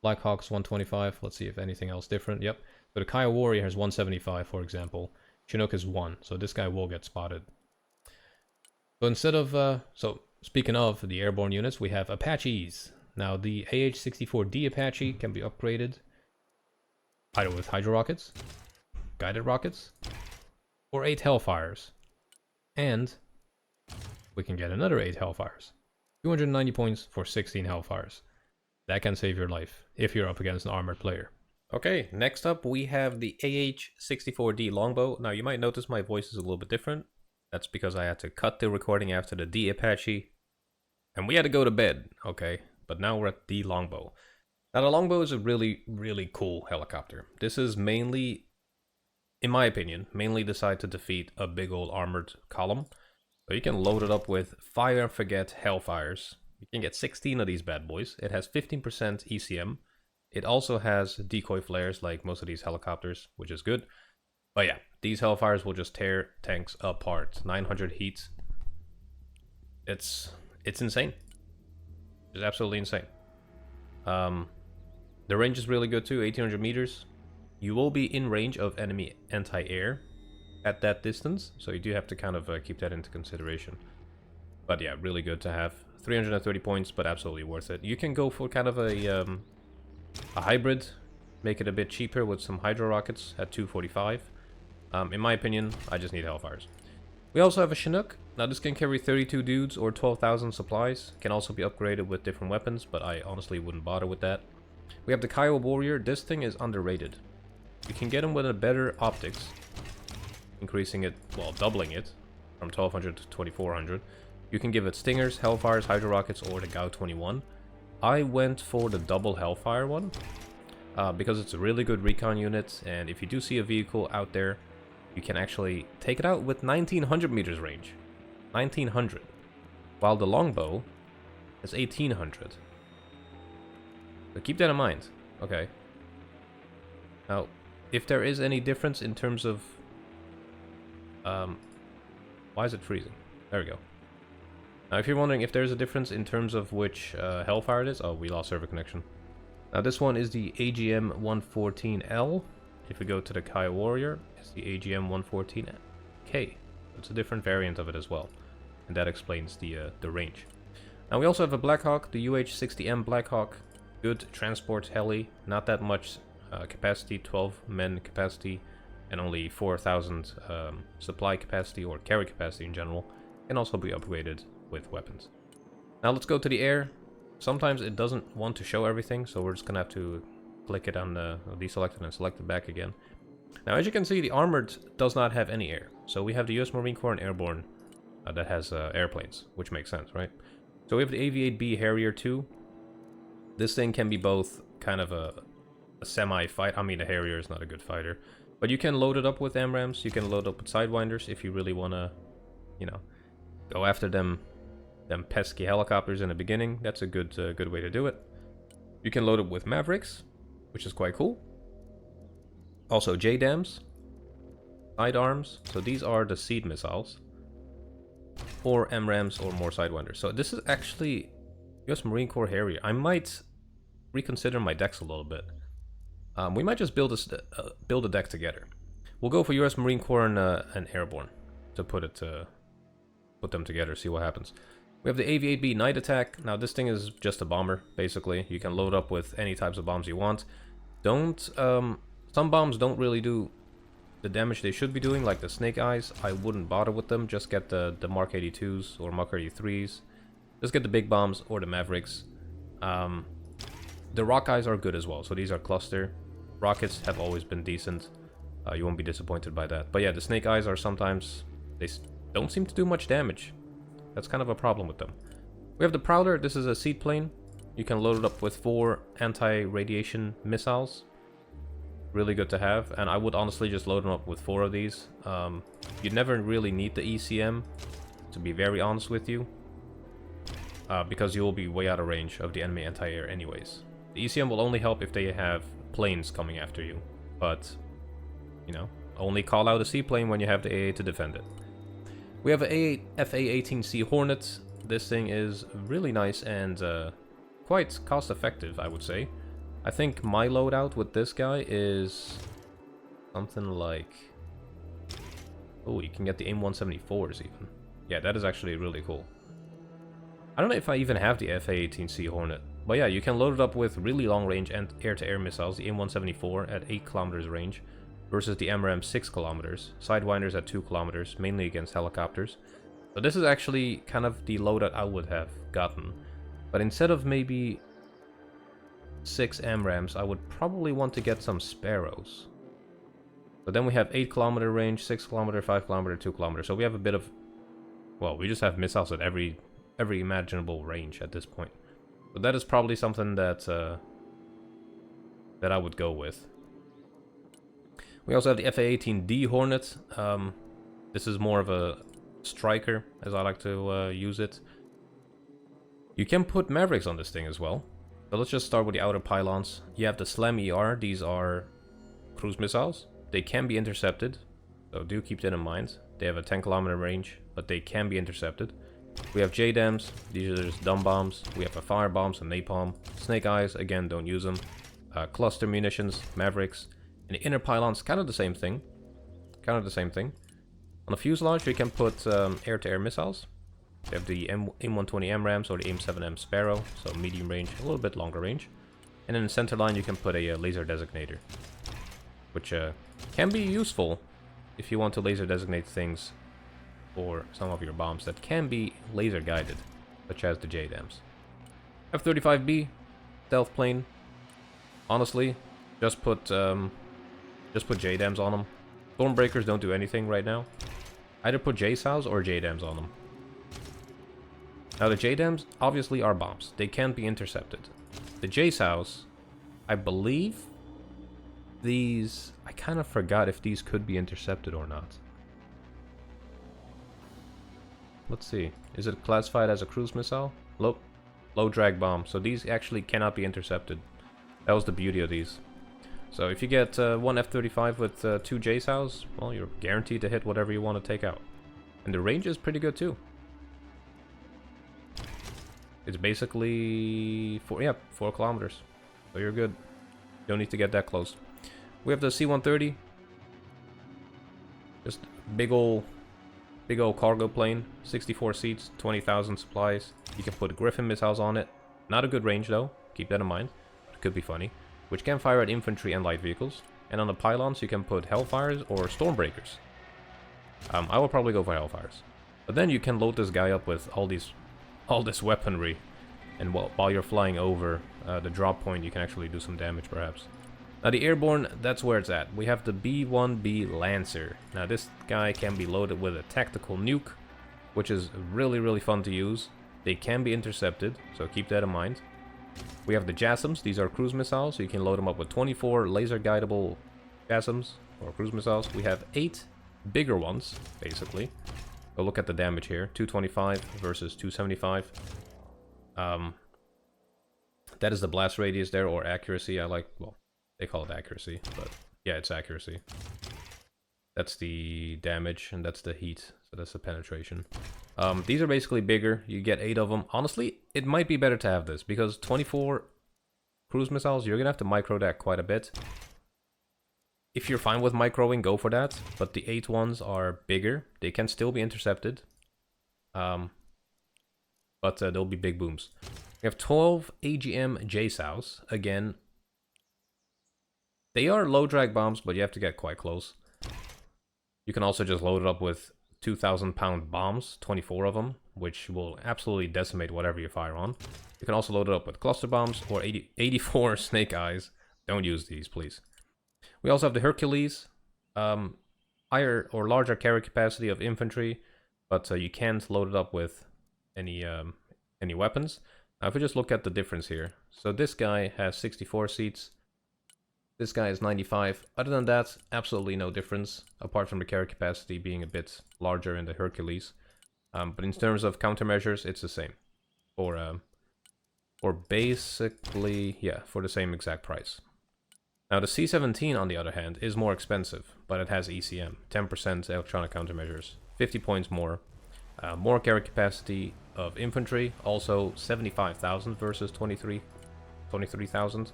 Black Hawk's 125, let's see if anything else different, yep. So the Kyle Warrior has 175, for example. Chinook is 1, so this guy will get spotted. So instead of, so speaking of the airborne units, we have Apaches. Now the AH-64D Apache can be upgraded either with Hydro Rockets, Guided Rockets, or 8 Hellfires. And we can get another 8 Hellfires. 290 points for 16 Hellfires. That can save your life if you're up against an armored player. Okay, next up we have the AH-64D Longbow. Now you might notice my voice is a little bit different. That's because I had to cut the recording after the D Apache. And we had to go to bed, okay? But now we're at the Longbow. Now the Longbow is a really cool helicopter. This is mainly, in my opinion, mainly designed to defeat a big old armored column. So you can load it up with fire and forget Hellfires. You can get 16 of these bad boys. It has 15% ECM. It also has decoy flares like most of these helicopters, which is good. But yeah, these Hellfires will just tear tanks apart. 900 heat. It's insane. It's absolutely insane. The range is really good too, 1800 meters. You will be in range of enemy anti-air at that distance, so you do have to kind of keep that into consideration. But yeah, really good to have. 330 points, but absolutely worth it. You can go for kind of a hybrid, make it a bit cheaper with some Hydro Rockets at 245. In my opinion, I just need Hellfires. We also have a Chinook. Now this can carry 32 dudes or 12,000 supplies. Can also be upgraded with different weapons, but I honestly wouldn't bother with that. We have the Kyle Warrior. This thing is underrated. You can get him with a better optics, increasing it, well, doubling it from 1200 to 2400. You can give it Stingers, Hellfires, Hydro Rockets, or the Gauss 21. I went for the double Hellfire one because it's a really good recon unit, and if you do see a vehicle out there, you can actually take it out with 1900 meters range. 1900. While the Longbow is 1800. So keep that in mind. Okay. Now, if there is any difference in terms of... why is it freezing? There we go. Now, if you're wondering if there's a difference in terms of which Hellfire it is... Oh, we lost server connection. Now, this one is the AGM-114L. If we go to the Kai Warrior, it's the AGM-114K. It's a different variant of it as well. And that explains the range. Now, we also have a Blackhawk, the UH-60M Blackhawk. Good transport heli, not that much capacity, 12 men capacity, and only 4,000 supply capacity or carry capacity in general. Can also be upgraded with weapons. Now let's go to the air. Sometimes it doesn't want to show everything, so we're just gonna have to click it on the deselect it and select it back again. Now, as you can see, the Armored does not have any air. So we have the US Marine Corps and Airborne that has airplanes, which makes sense, right? So we have the AV-8B Harrier 2. This thing can be both kind of a semi-fight. I mean, the Harrier is not a good fighter. But you can load it up with AMRAAMs. You can load up with Sidewinders if you really want to, you know, go after them pesky helicopters in the beginning. That's a good way to do it. You can load it with Mavericks, which is quite cool. Also JDAMs, sidearms. So these are the seed missiles. Or MRAMs or more Sidewinders. So this is actually US Marine Corps Harrier. I might reconsider my decks a little bit. We might just build a deck together. We'll go for US Marine Corps and Airborne to put them together, see what happens. We have the AV-8B Night Attack. Now this thing is just a bomber, basically. You can load up with any types of bombs you want. Some bombs don't really do the damage they should be doing, like the Snake Eyes. I wouldn't bother with them. Just get the Mark 82s or Mark 83s. Just get the big bombs or the Mavericks. The Rock Eyes are good as well. So these are cluster. Rockets have always been decent. You won't be disappointed by that. But yeah, the Snake Eyes are sometimes... They don't seem to do much damage. That's kind of a problem with them. We have the Prowler. This is a seaplane. You can load it up with 4 anti-radiation missiles. Really good to have. And I would honestly just load them up with 4 of these. You never really need the ECM, to be very honest with you. Because you will be way out of range of the enemy anti-air anyways. The ECM will only help if they have planes coming after you. But, you know, only call out a seaplane when you have the AA to defend it. We have a FA-18C Hornet. This thing is really nice and quite cost-effective, I would say. I think my loadout with this guy is something like... Oh, you can get the AIM-174s even. Yeah, that is actually really cool. I don't know if I even have the FA-18C Hornet. But yeah, you can load it up with really long range and air-to-air missiles. The AIM-174 at 8 kilometers range versus the AMRAAM 6 kilometers. Sidewinders at 2 kilometers, mainly against helicopters. So this is actually kind of the loadout I would have gotten. But instead of maybe 6 AMRAAMs, I would probably want to get some Sparrows. But then we have 8 kilometer range, 6 kilometer, 5 kilometer, 2 kilometer. So we have a bit of... Well, we just have missiles at every imaginable range at this point. But that is probably something that I would go with. We also have the FA-18D Hornet. This is more of a striker, as I like to use it. You can put Mavericks on this thing as well. So let's just start with the outer pylons. You have the Slam ER. These are cruise missiles. They can be intercepted, so do keep that in mind. They have a 10 kilometer range, but they can be intercepted. We have JDAMs. These are just dumb bombs. We have a fire bombs and napalm. Snake Eyes, again, don't use them. Cluster munitions, Mavericks. And the inner pylons, kind of the same thing. On the fuselage, you can put air-to-air missiles. You have the AIM-120 AMRAAMs or the AIM-7M Sparrow, so medium range, a little bit longer range. And in the center line, you can put a laser designator, which can be useful if you want to laser designate things for some of your bombs that can be laser guided, such as the JDAMs. F-35B, stealth plane. Honestly, just put JDAMs on them. Stormbreakers don't do anything right now. Either put JSOWs or JDAMs on them. Now the JDAMs obviously are bombs. They can't be intercepted. The JSOWs, I believe these... I kind of forgot if these could be intercepted or not. Let's see. Is it classified as a cruise missile? Low drag bomb. So these actually cannot be intercepted. That was the beauty of these. So if you get one F-35 with 2 JSOWs, well, you're guaranteed to hit whatever you want to take out. And the range is pretty good too. It's basically 4 kilometers. So you're good. Don't need to get that close. We have the C-130. Just big ol' cargo plane. 64 seats, 20,000 supplies. You can put Griffin missiles on it. Not a good range though. Keep that in mind. It could be funny. Which can fire at infantry and light vehicles. And on the pylons you can put Hellfires or Stormbreakers. I will probably go for Hellfires. But then you can load this guy up with all this weaponry. And while you're flying over the drop point, you can actually do some damage, perhaps. Now, the airborne, that's where it's at. We have the B-1B Lancer. Now, this guy can be loaded with a tactical nuke, which is really, really fun to use. They can be intercepted, so keep that in mind. We have the JASSMs. These are cruise missiles, so you can load them up with 24 laser-guidable JASSMs, or cruise missiles. We have 8 bigger ones, basically. So look at the damage here. 225 versus 275. That is the blast radius there, or accuracy. Well, they call it accuracy, but yeah, it's accuracy. That's the damage, and that's the heat, so that's the penetration. These are basically bigger. You get 8 of them. Honestly, it might be better to have this, because 24 cruise missiles, you're gonna have to micro that quite a bit. If you're fine with microing, go for that, but the 8 ones are bigger. They can still be intercepted. But they'll be big booms. We have 12 AGM JSOWs. Again, they are low drag bombs, but you have to get quite close. You can also just load it up with 2,000-pound bombs, 24 of them, which will absolutely decimate whatever you fire on. You can also load it up with cluster bombs or 84 snake eyes. Don't use these, please. We also have the Hercules, higher or larger carry capacity of infantry, but you can't load it up with any weapons. Now, if we just look at the difference here, so this guy has 64 seats. This guy is 95. Other than that, absolutely no difference, apart from the carry capacity being a bit larger in the Hercules. But in terms of countermeasures, it's the same. For basically, yeah, for the same exact price. Now, the C-17, on the other hand, is more expensive, but it has ECM, 10% electronic countermeasures, 50 points more. More carry capacity of infantry, also 75,000 versus 23,000.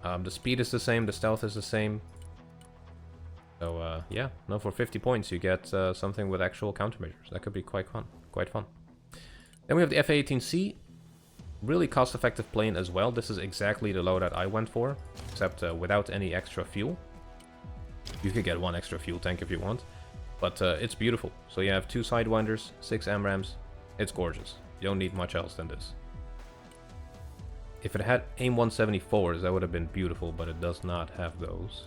The speed is the same, the stealth is the same. So yeah, no, for 50 points you get something with actual countermeasures. That could be quite fun. Then we have the F-18C, really cost-effective plane as well. This is exactly the loadout I went for, except without any extra fuel. You could get 1 extra fuel tank if you want. But it's beautiful. So you have 2 Sidewinders, 6 AMRAAMs. It's gorgeous. You don't need much else than this. If it had AIM 174s, that would have been beautiful, but it does not have those.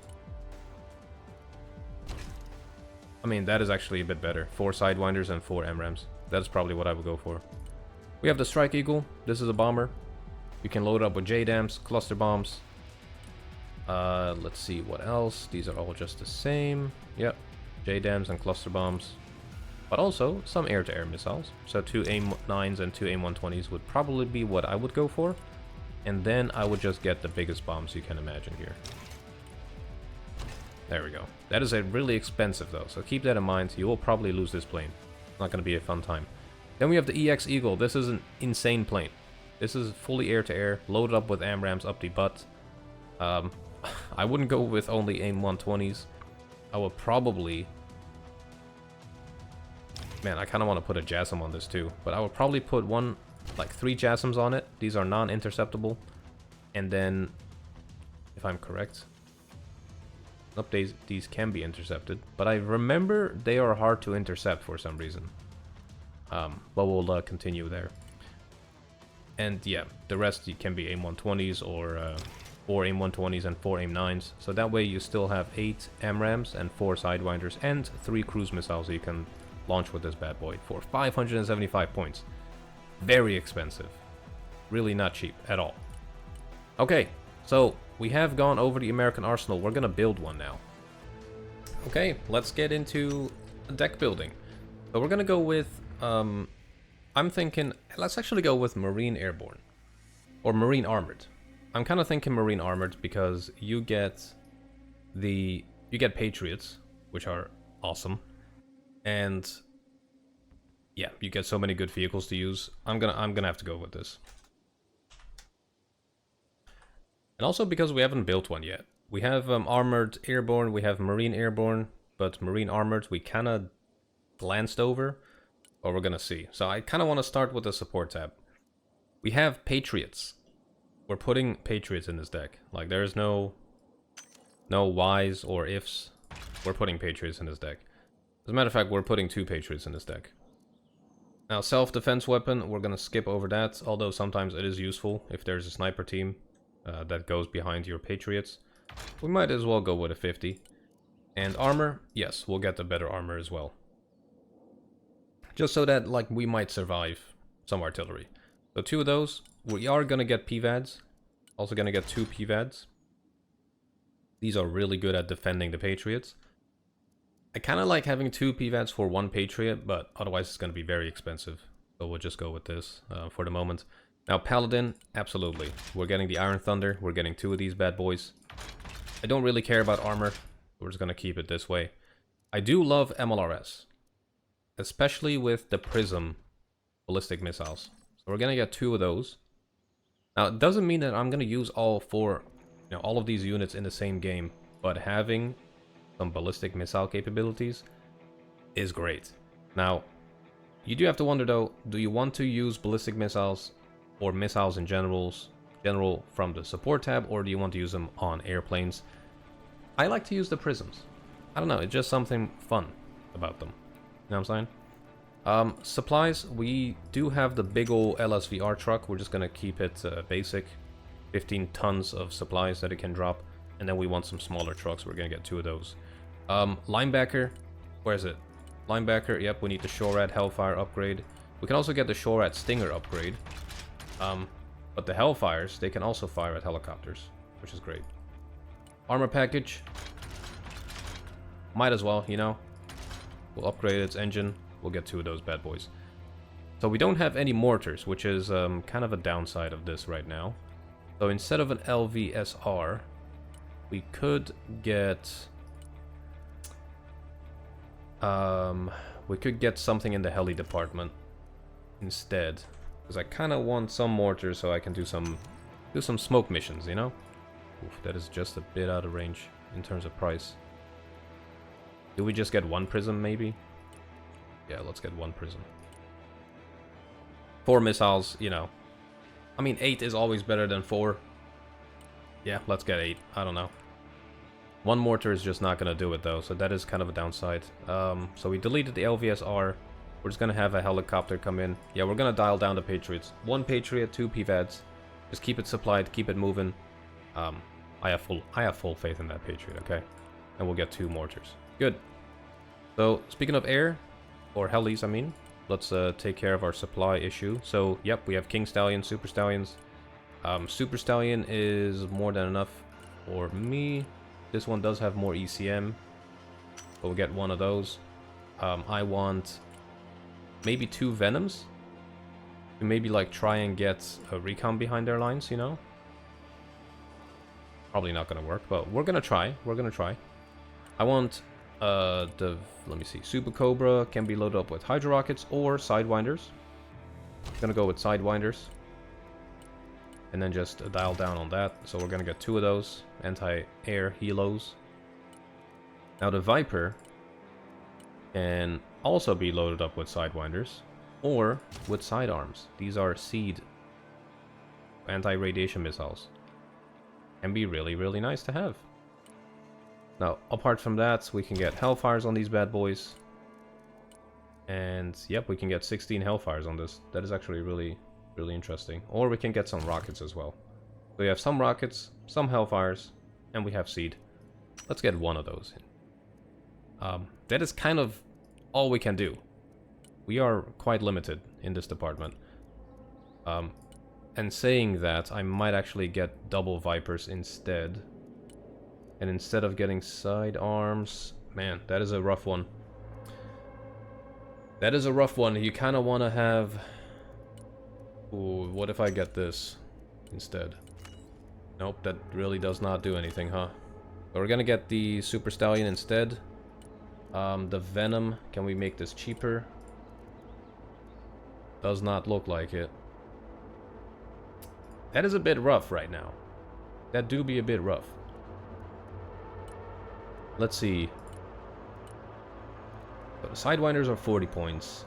I mean, that is actually a bit better. 4 Sidewinders and 4 AMRAAMs. That's probably what I would go for. We have the Strike Eagle. This is a bomber. You can load it up with JDAMs, cluster bombs. Let's see what else. These are all just the same. Yep. JDAMs and cluster bombs, but also some air-to-air missiles. So 2 AIM-9s and 2 AIM-120s would probably be what I would go for, and then I would just get the biggest bombs you can imagine here. There we go. That is a really expensive though, so keep that in mind. You will probably lose this plane. It's not going to be a fun time. Then we have the EX Eagle. This is an insane plane. This is fully air-to-air, loaded up with AMRAAMs up the butt. I wouldn't go with only AIM-120s. I would probably... Man, I kind of want to put a JASSM on this too. But I would probably put 3 JASSMs on it. These are non-interceptable. And then, if I'm correct... Nope, these can be intercepted. But I remember they are hard to intercept for some reason. But we'll continue there. And yeah, the rest can be AIM-120s or 4 AIM-120s and 4 AIM-9s. So that way you still have 8 AMRAAMs and 4 Sidewinders and 3 cruise missiles you can launch with this bad boy for 575 points. Very expensive. Really not cheap at all. Okay, so we have gone over the American arsenal. We're gonna build one now. Okay, let's get into deck building. So we're gonna go with, I'm thinking, let's actually go with Marine Airborne. Or Marine Armored. I'm kind of thinking Marine Armored because you get Patriots, which are awesome. And Yeah, you get so many good vehicles to use. I'm gonna have to go with this. And also because we haven't built one yet. We have armored airborne, we have marine airborne, but marine armored we kind of glanced over, but we're gonna see. So I kind of want to start with the support tab. We have Patriots. We're putting Patriots in this deck. Like there's no whys or ifs. We're putting Patriots in this deck. As a matter of fact, we're putting 2 Patriots in this deck. Now, self-defense weapon, we're gonna skip over that, although sometimes it is useful if there's a sniper team that goes behind your Patriots. We might as well go with a 50. And armor, yes, we'll get the better armor as well. Just so that, like, we might survive some artillery. So 2 of those. We are gonna get PVADs. Also gonna get 2 PVADs. These are really good at defending the Patriots. I kind of like having 2 PVADs for 1 Patriot, but otherwise it's going to be very expensive. So we'll just go with this for the moment. Now Paladin, absolutely. We're getting the Iron Thunder. We're getting 2 of these bad boys. I don't really care about armor. We're just going to keep it this way. I do love MLRS. Especially with the Prism ballistic missiles. So we're going to get 2 of those. Now it doesn't mean that I'm going to use all 4, all of these units in the same game. But having some ballistic missile capabilities is great. Now, you do have to wonder though, do you want to use ballistic missiles or missiles in general from the support tab, or do you want to use them on airplanes? I like to use the prisms. I don't know, it's just something fun about them. You know what I'm saying? Supplies, we do have the big ol' LSVR truck. We're just gonna keep it basic. 15 tons of supplies that it can drop. And then we want some smaller trucks. We're gonna get 2 of those. Linebacker, where is it? Linebacker, yep, we need the Shorad Hellfire upgrade. We can also get the Shorad Stinger upgrade. But the Hellfires, they can also fire at helicopters, which is great. Armor package. Might as well, We'll upgrade its engine. We'll get 2 of those bad boys. So we don't have any mortars, which is kind of a downside of this right now. So instead of an LVSR, we could get something in the heli department instead, because I kind of want some mortars so I can do some smoke missions, Oof, that is just a bit out of range in terms of price. Do we just get 1 prism maybe? Yeah, let's get 1 prism. 4 missiles, I mean 8 is always better than 4. Yeah, let's get 8. I don't know. 1 mortar is just not going to do it though, so that is kind of a downside. So we deleted the LVSR. We're just going to have a helicopter come in. Yeah, we're going to dial down the Patriots. 1 Patriot, 2 PVADs. Just keep it supplied, keep it moving. I have full faith in that Patriot, okay? And we'll get 2 mortars. Good. So, speaking of air, or helis, I mean, let's take care of our supply issue. So, yep, we have King Stallion, Super Stallions. Super Stallion is more than enough for me. This one does have more ECM, but we'll get 1 of those. I want maybe 2 Venoms to maybe like try and get a recon behind their lines, Probably not gonna work, but we're gonna try. I want let me see, Super Cobra can be loaded up with Hydro Rockets or Sidewinders. I'm gonna go with Sidewinders. And then just dial down on that. So we're gonna get 2 of those anti-air helos. Now the Viper can also be loaded up with Sidewinders or with sidearms. These are Seed anti-radiation missiles. Can be really, really nice to have. Now, apart from that, we can get Hellfires on these bad boys. And, yep, we can get 16 Hellfires on this. That is actually really, really interesting. Or we can get some rockets as well. So we have some rockets, some Hellfires, and we have Seed. Let's get 1 of those in. That is kind of all we can do. We are quite limited in this department. And saying that, I might actually get double Vipers instead. And instead of getting sidearms... Man, that is a rough one. That is a rough one. You kind of want to have... Ooh, what if I get this instead? Nope, that really does not do anything, huh? So we're gonna get the Super Stallion instead. The Venom, can we make this cheaper? Does not look like it. That is a bit rough right now. That do be a bit rough. Let's see. So the Sidewinders are 40 points.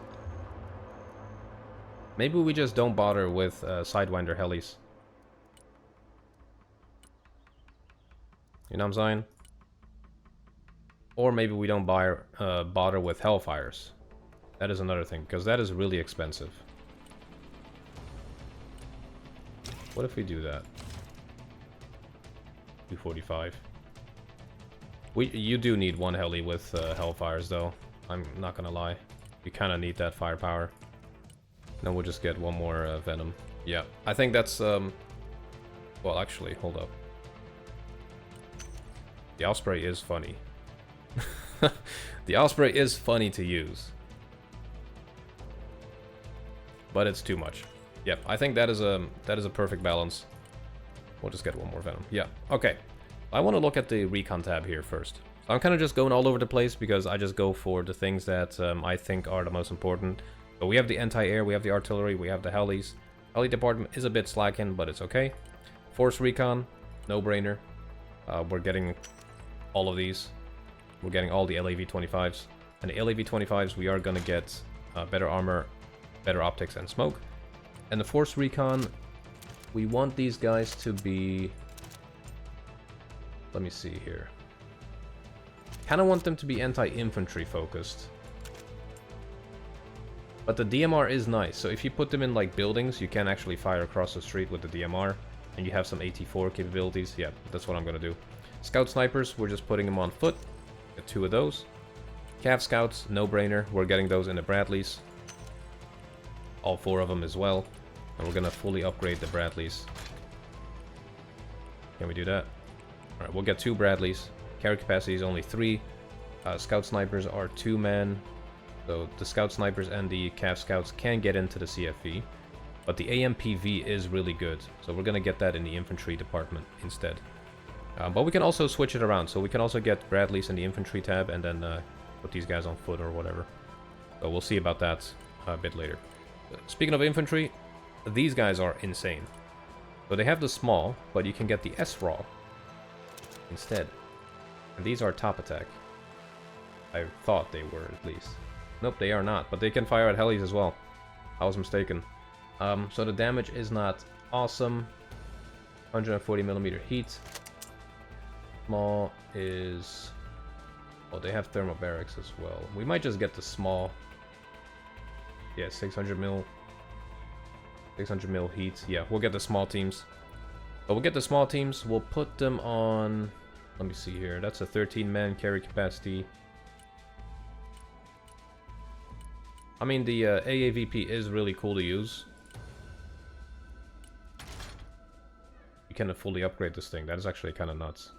Maybe we just don't bother with Sidewinder Helis. You know what I'm saying? Or maybe we don't bother with Hellfires. That is another thing, because that is really expensive. What if we do that? 245. You do need one heli with Hellfires, though. I'm not gonna lie. You kind of need that firepower. Then we'll just get one more Venom. Yeah, I think that's... Well, actually, hold up. The Osprey is funny. The Osprey is funny to use. But it's too much. Yep, I think that is a perfect balance. We'll just get one more Venom. Yeah, okay. I want to look at the recon tab here first. I'm kind of just going all over the place because I just go for the things that I think are the most important. So we have the anti-air, we have the artillery, we have the helis. Heli department is a bit slacking, but it's okay. Force recon, no-brainer. We're getting all of these. We're getting all the LAV-25s. And the LAV-25s, we are going to get better armor, better optics, and smoke. And the force recon, we want these guys to be... Let me see here. Kind of want them to be anti-infantry focused. But the DMR is nice, so if you put them in like buildings, you can actually fire across the street with the DMR. And you have some AT4 capabilities. Yeah, that's what I'm going to do. Scout snipers, we're just putting them on foot. Get 2 of those. Cav scouts, no-brainer. We're getting those in the Bradleys. All 4 of them as well. And we're going to fully upgrade the Bradleys. Can we do that? Alright, we'll get 2 Bradleys. Carry capacity is only 3. Scout snipers are 2-man. So the scout snipers and the Cav scouts can get into the CFV. But the AMPV is really good. So we're going to get that in the infantry department instead. But we can also switch it around. So we can also get Bradleys in the infantry tab and then put these guys on foot or whatever. So we'll see about that a bit later. Speaking of infantry, these guys are insane. So they have the small, but you can get the S-Raw instead. And these are top attack. I thought they were, at least. Nope, they are not. But they can fire at helis as well. I was mistaken. So the damage is not awesome. 140mm heat. Small is... Oh, they have thermobarics as well. We might just get the small. Yeah, 600mm. 600mm heat. Yeah, we'll get the small teams. But we'll get the small teams. We'll put them on... Let me see here. That's a 13-man carry capacity. I mean, the AAVP is really cool to use. You can fully upgrade this thing. That is actually kind of nuts.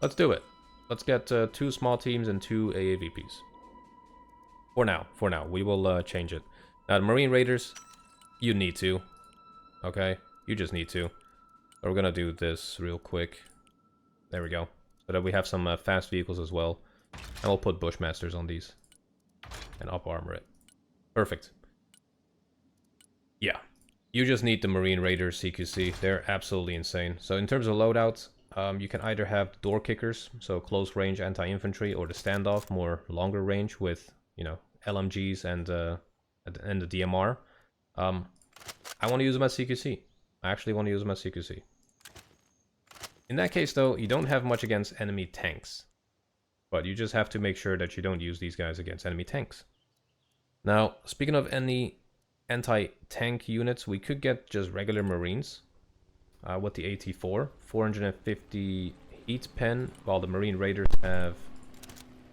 Let's do it. Let's get 2 small teams and 2 AAVPs. For now. We will change it. Now, the Marine Raiders, you need to. Okay? You just need to. So we're gonna do this real quick. There we go. So that we have some fast vehicles as well. And we'll put Bushmasters on these. And up armor it. Perfect. Yeah. You just need the Marine Raiders CQC. They're absolutely insane. So in terms of loadouts, you can either have door kickers, so close range anti-infantry, or the standoff, more longer range with, you know, LMGs and the DMR. I want to use them as CQC. I actually want to use them as CQC. In that case, though, you don't have much against enemy tanks. But you just have to make sure that you don't use these guys against enemy tanks. Now, speaking of any anti-tank units, we could get just regular Marines. With the AT4, 450 heat pen, while the Marine Raiders have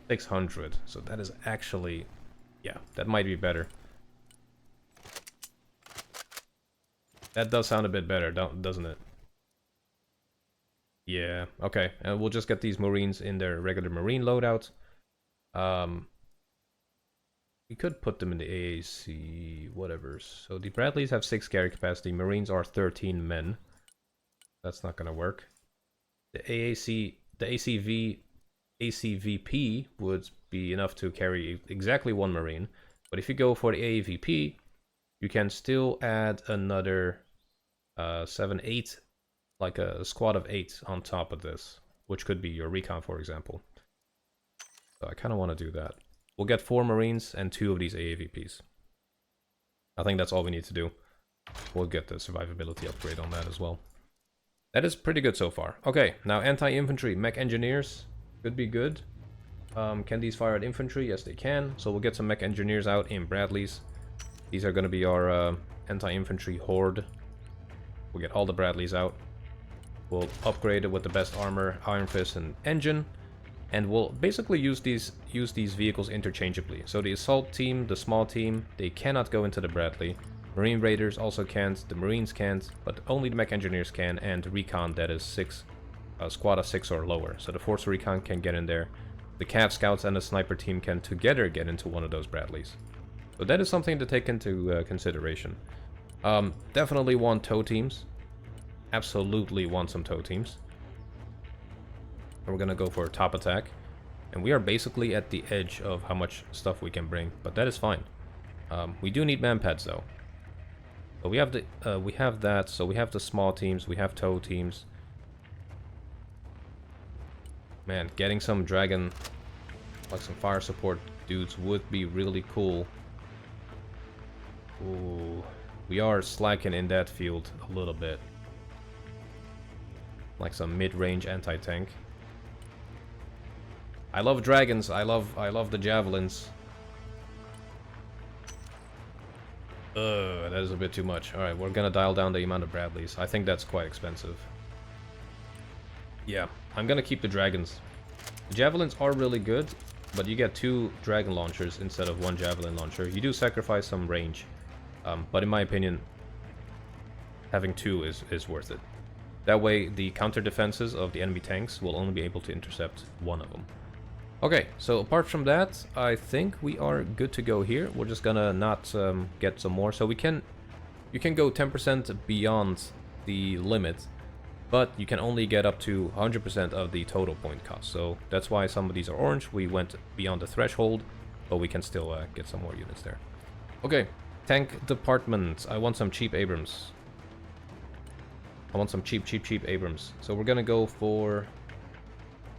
600. So that is actually, yeah, that might be better. That does sound a bit better, doesn't it? Yeah, okay. And we'll just get these Marines in their regular Marine loadout. We could put them in the AAC, whatever. So the Bradleys have 6 carry capacity. Marines are 13 men. That's not gonna work. The ACVP would be enough to carry exactly 1 Marine. But if you go for the AAVP, you can still add another 7, 8, like a squad of 8 on top of this, which could be your recon, for example. So I kind of want to do that. We'll get 4 Marines and 2 of these AAVPs. I think that's all we need to do. We'll get the survivability upgrade on that as well. That is pretty good so far. Okay, now anti-infantry, mech engineers could be good. Can these fire at infantry? Yes, they can. So we'll get some mech engineers out in Bradleys. These are going to be our anti-infantry horde. We'll get all the Bradleys out. We'll upgrade it with the best armor, Iron Fist, and engine. And we'll basically use these vehicles interchangeably. So the assault team, the small team, they cannot go into the Bradley. Marine Raiders also can't, the Marines can't, but only the mech engineers can, and recon that is 6, squad of 6 or lower. So the Force Recon can get in there. The Cav Scouts and the Sniper team can together get into one of those Bradleys. So that is something to take into consideration. Definitely want tow teams. Absolutely want some tow teams. And we're gonna go for a top attack. And we are basically at the edge of how much stuff we can bring, but that is fine. We do need manpads though. So we have that, so we have the small teams, we have tow teams. Man, getting some dragon, like some fire support dudes would be really cool. Ooh, we are slacking in that field a little bit. Like some mid-range anti-tank. I love dragons, I love the javelins. That is a bit too much. Alright, we're gonna dial down the amount of Bradleys. I think that's quite expensive. Yeah, I'm gonna keep the dragons. The javelins are really good, but you get 2 dragon launchers instead of 1 javelin launcher. You do sacrifice some range, but in my opinion, having 2 is worth it. That way, the counter defenses of the enemy tanks will only be able to intercept 1 of them. Okay, so apart from that, I think we are good to go here. We're just gonna not get some more. So you can go 10% beyond the limit, but you can only get up to 100% of the total point cost. So that's why some of these are orange. We went beyond the threshold, but we can still get some more units there. Okay, tank department. I want some cheap Abrams. I want some cheap Abrams. So we're gonna go for...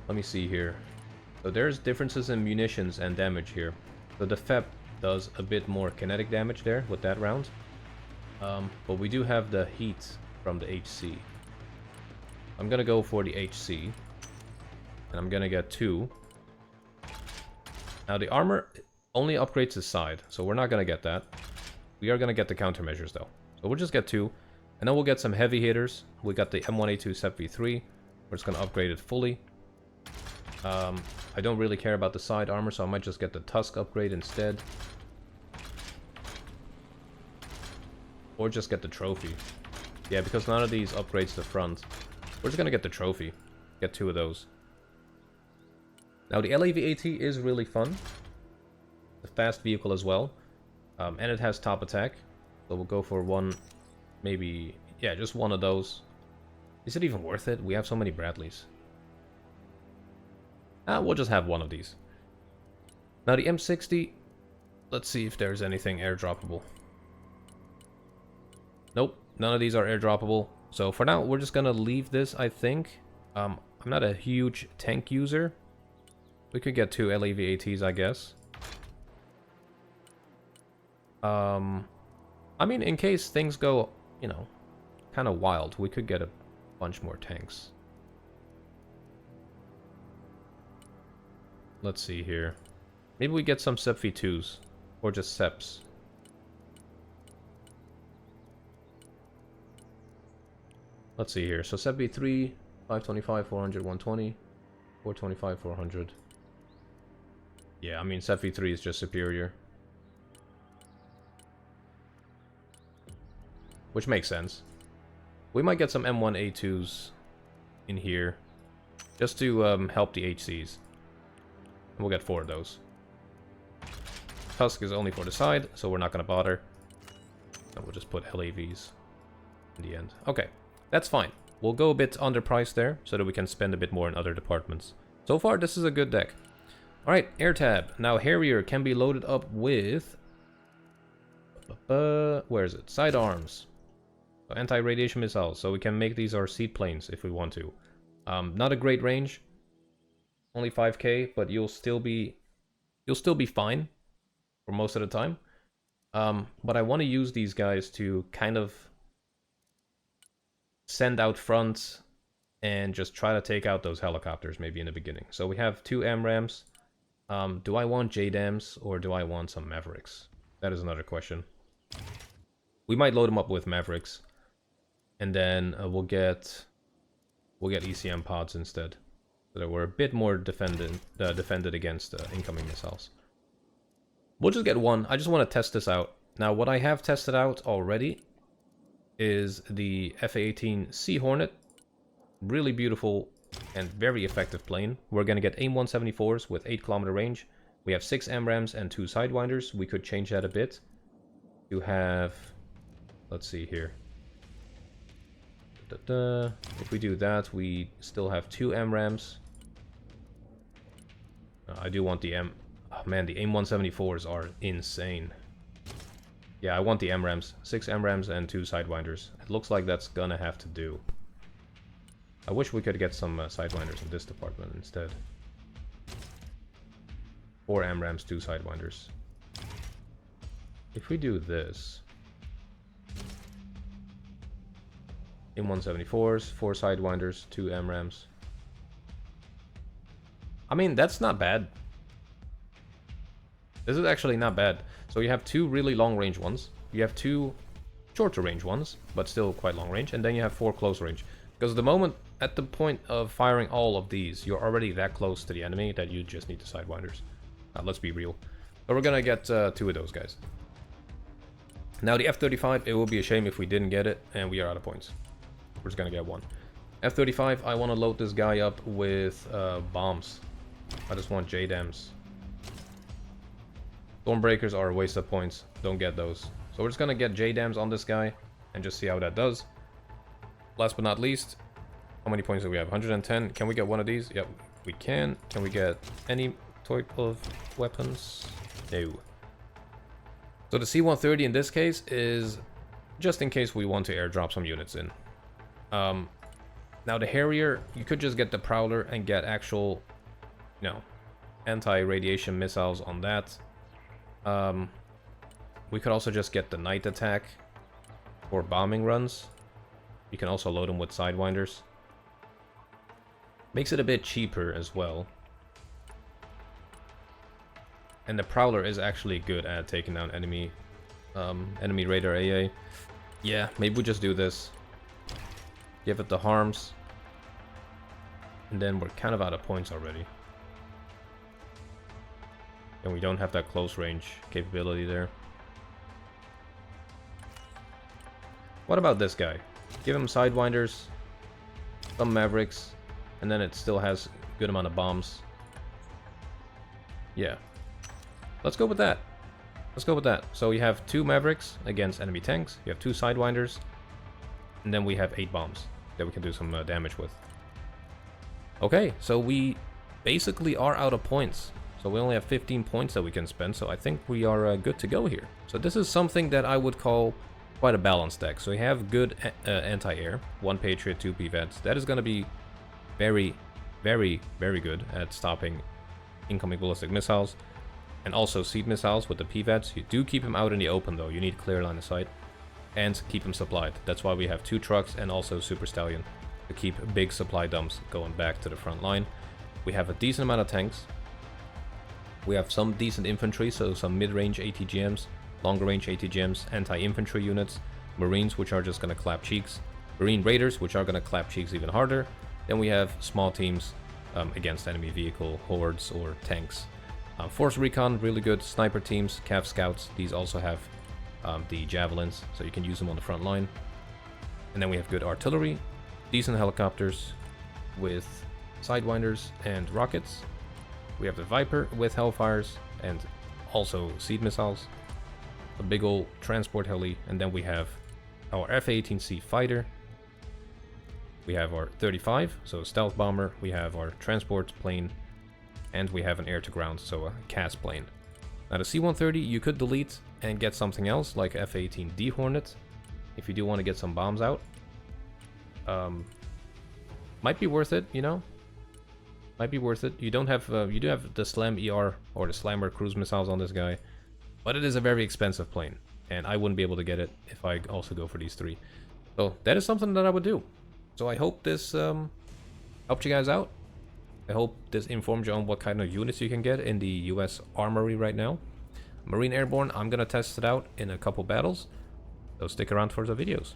Let me see here. So there's differences in munitions and damage here. So the FEP does a bit more kinetic damage there with that round. But we do have the heat from the HC. I'm gonna go for the HC. And I'm gonna get 2. Now the armor only upgrades the side, so we're not gonna get that. We are gonna get the countermeasures though. So we'll just get 2. And then we'll get some heavy hitters. We got the M1A2 SEP V3. We're just gonna upgrade it fully. I don't really care about the side armor, so I might just get the Tusk upgrade instead. Or just get the trophy. Yeah, because none of these upgrades the front. We're just gonna get the trophy. Get 2 of those. Now the LAV-AT is really fun. A fast vehicle as well. And it has top attack. So we'll go for 1, maybe... Yeah, just 1 of those. Is it even worth it? We have so many Bradleys. We'll just have 1 of these. Now the M60, let's see if there's anything airdroppable. Nope, none of these are airdroppable. So for now, we're just gonna leave this, I think. I'm not a huge tank user. We could get 2 LAV-ATs, I guess. I mean, in case things go, you know, kind of wild, we could get a bunch more tanks. Let's see here. Maybe we get some SEP V2s. Or just SEPs. Let's see here. So SEP V3, 525, 400, 120. 425, 400. Yeah, I mean, SEP V3 is just superior. Which makes sense. We might get some M1A2s in here. Just to help the HCs. We'll get 4 of those. Tusk is only for the side, so we're not going to bother. And we'll just put LAVs in the end. Okay, that's fine. We'll go a bit underpriced there, so that we can spend a bit more in other departments. So far, this is a good deck. Alright, Air Tab. Now, Harrier can be loaded up with... Where is it? Sidearms. So anti-radiation missiles. So we can make these our seed planes if we want to. Not a great range. Only 5k, but you'll still be fine for most of the time. But I want to use these guys to kind of send out front and just try to take out those helicopters maybe in the beginning. So we have 2 AMRAAMs. Do I want JDAMs or do I want some Mavericks? That is another question. We might load them up with Mavericks, and then we'll get ECM pods instead, so that we're a bit more defended against incoming missiles. We'll just get one. I just want to test this out. Now, what I have tested out already is the F-18C Hornet. Really beautiful and very effective plane. We're going to get AIM-174s with 8km range. We have 6 AMRAAMs and 2 Sidewinders. We could change that a bit to have... Let's see here. If we do that, we still have 2 AMRAAMs. I do want the Oh man, the AIM-174s are insane. Yeah, I want the AMRAAMs. 6 AMRAAMs and 2 Sidewinders. It looks like that's gonna have to do. I wish we could get some Sidewinders in this department instead. 4 AMRAAMs, 2 Sidewinders. If we do this... AIM-174s, 4 Sidewinders, 2 AMRAAMs. I mean, that's not bad. This is actually not bad. So you have 2 really long range ones. You have 2 shorter range ones, but still quite long range. And then you have 4 close range. Because at the point of firing all of these, you're already that close to the enemy that you just need the Sidewinders. Let's be real. But we're gonna get 2 of those guys. Now the F-35, it will be a shame if we didn't get it, and we are out of points. We're just gonna get 1. F-35, I want to load this guy up with bombs. I just want JDAMs. Stormbreakers are a waste of points. Don't get those. So we're just gonna get JDAMs on this guy and just see how that does. Last but not least, how many points do we have? 110. Can we get one of these? Yep, we can. Can we get any type of weapons? No. So the C-130 in this case is just in case we want to airdrop some units in. Now the Harrier, you could just get the Prowler and get actual, anti-radiation missiles on that. We could also just get the Night Attack for bombing runs. You can also load them with Sidewinders. Makes it a bit cheaper as well. And the Prowler is actually good at taking down enemy radar AA. Yeah, maybe we just do this. Give it the harms. And then we're kind of out of points already. And we don't have that close range capability there. What about this guy? Give him Sidewinders, some Mavericks, and then it still has a good amount of bombs. Yeah. Let's go with that. Let's go with that. So we have 2 Mavericks against enemy tanks. You have 2 Sidewinders. And then we have 8 bombs that we can do some damage with. Okay, so we basically are out of points. So we only have 15 points that we can spend. So I think we are good to go here. So this is something that I would call quite a balanced deck. So we have good anti-air. 1 Patriot, 2 PVETs. That is going to be very, very, very good at stopping incoming ballistic missiles. And also seed missiles with the PVETs. You do keep them out in the open though. You need clear line of sight. And keep them supplied. That's why we have 2 trucks and also Super Stallion to keep big supply dumps going back to the front line. We have a decent amount of tanks. We have some decent infantry, so some mid-range ATGMs, longer range ATGMs, anti-infantry units, Marines, which are just going to clap cheeks, Marine Raiders, which are going to clap cheeks even harder. Then we have small teams against enemy vehicle hordes or tanks. Force Recon, really good. Sniper teams, Cav Scouts, these also have the Javelins, so you can use them on the front line. And then we have good artillery, decent helicopters with Sidewinders and rockets. We have the Viper with Hellfires and also seed missiles. A big old transport heli, and then we have our F-18C fighter. We have our 35, so stealth bomber. We have our transport plane, and we have an air-to-ground, so a CAS plane. Now the C-130 you could delete, and get something else like F-18D Hornet if you do want to get some bombs out. Might be worth it, you know? Might be worth it. You don't have you do have the Slam ER or the Slammer cruise missiles on this guy, but it is a very expensive plane, and I wouldn't be able to get it if I also go for these 3. So that is something that I would do. So I hope this helped you guys out. I hope this informed you on what kind of units you can get in the US Armory right now. Marine Airborne, I'm gonna test it out in a couple battles, so stick around for the videos.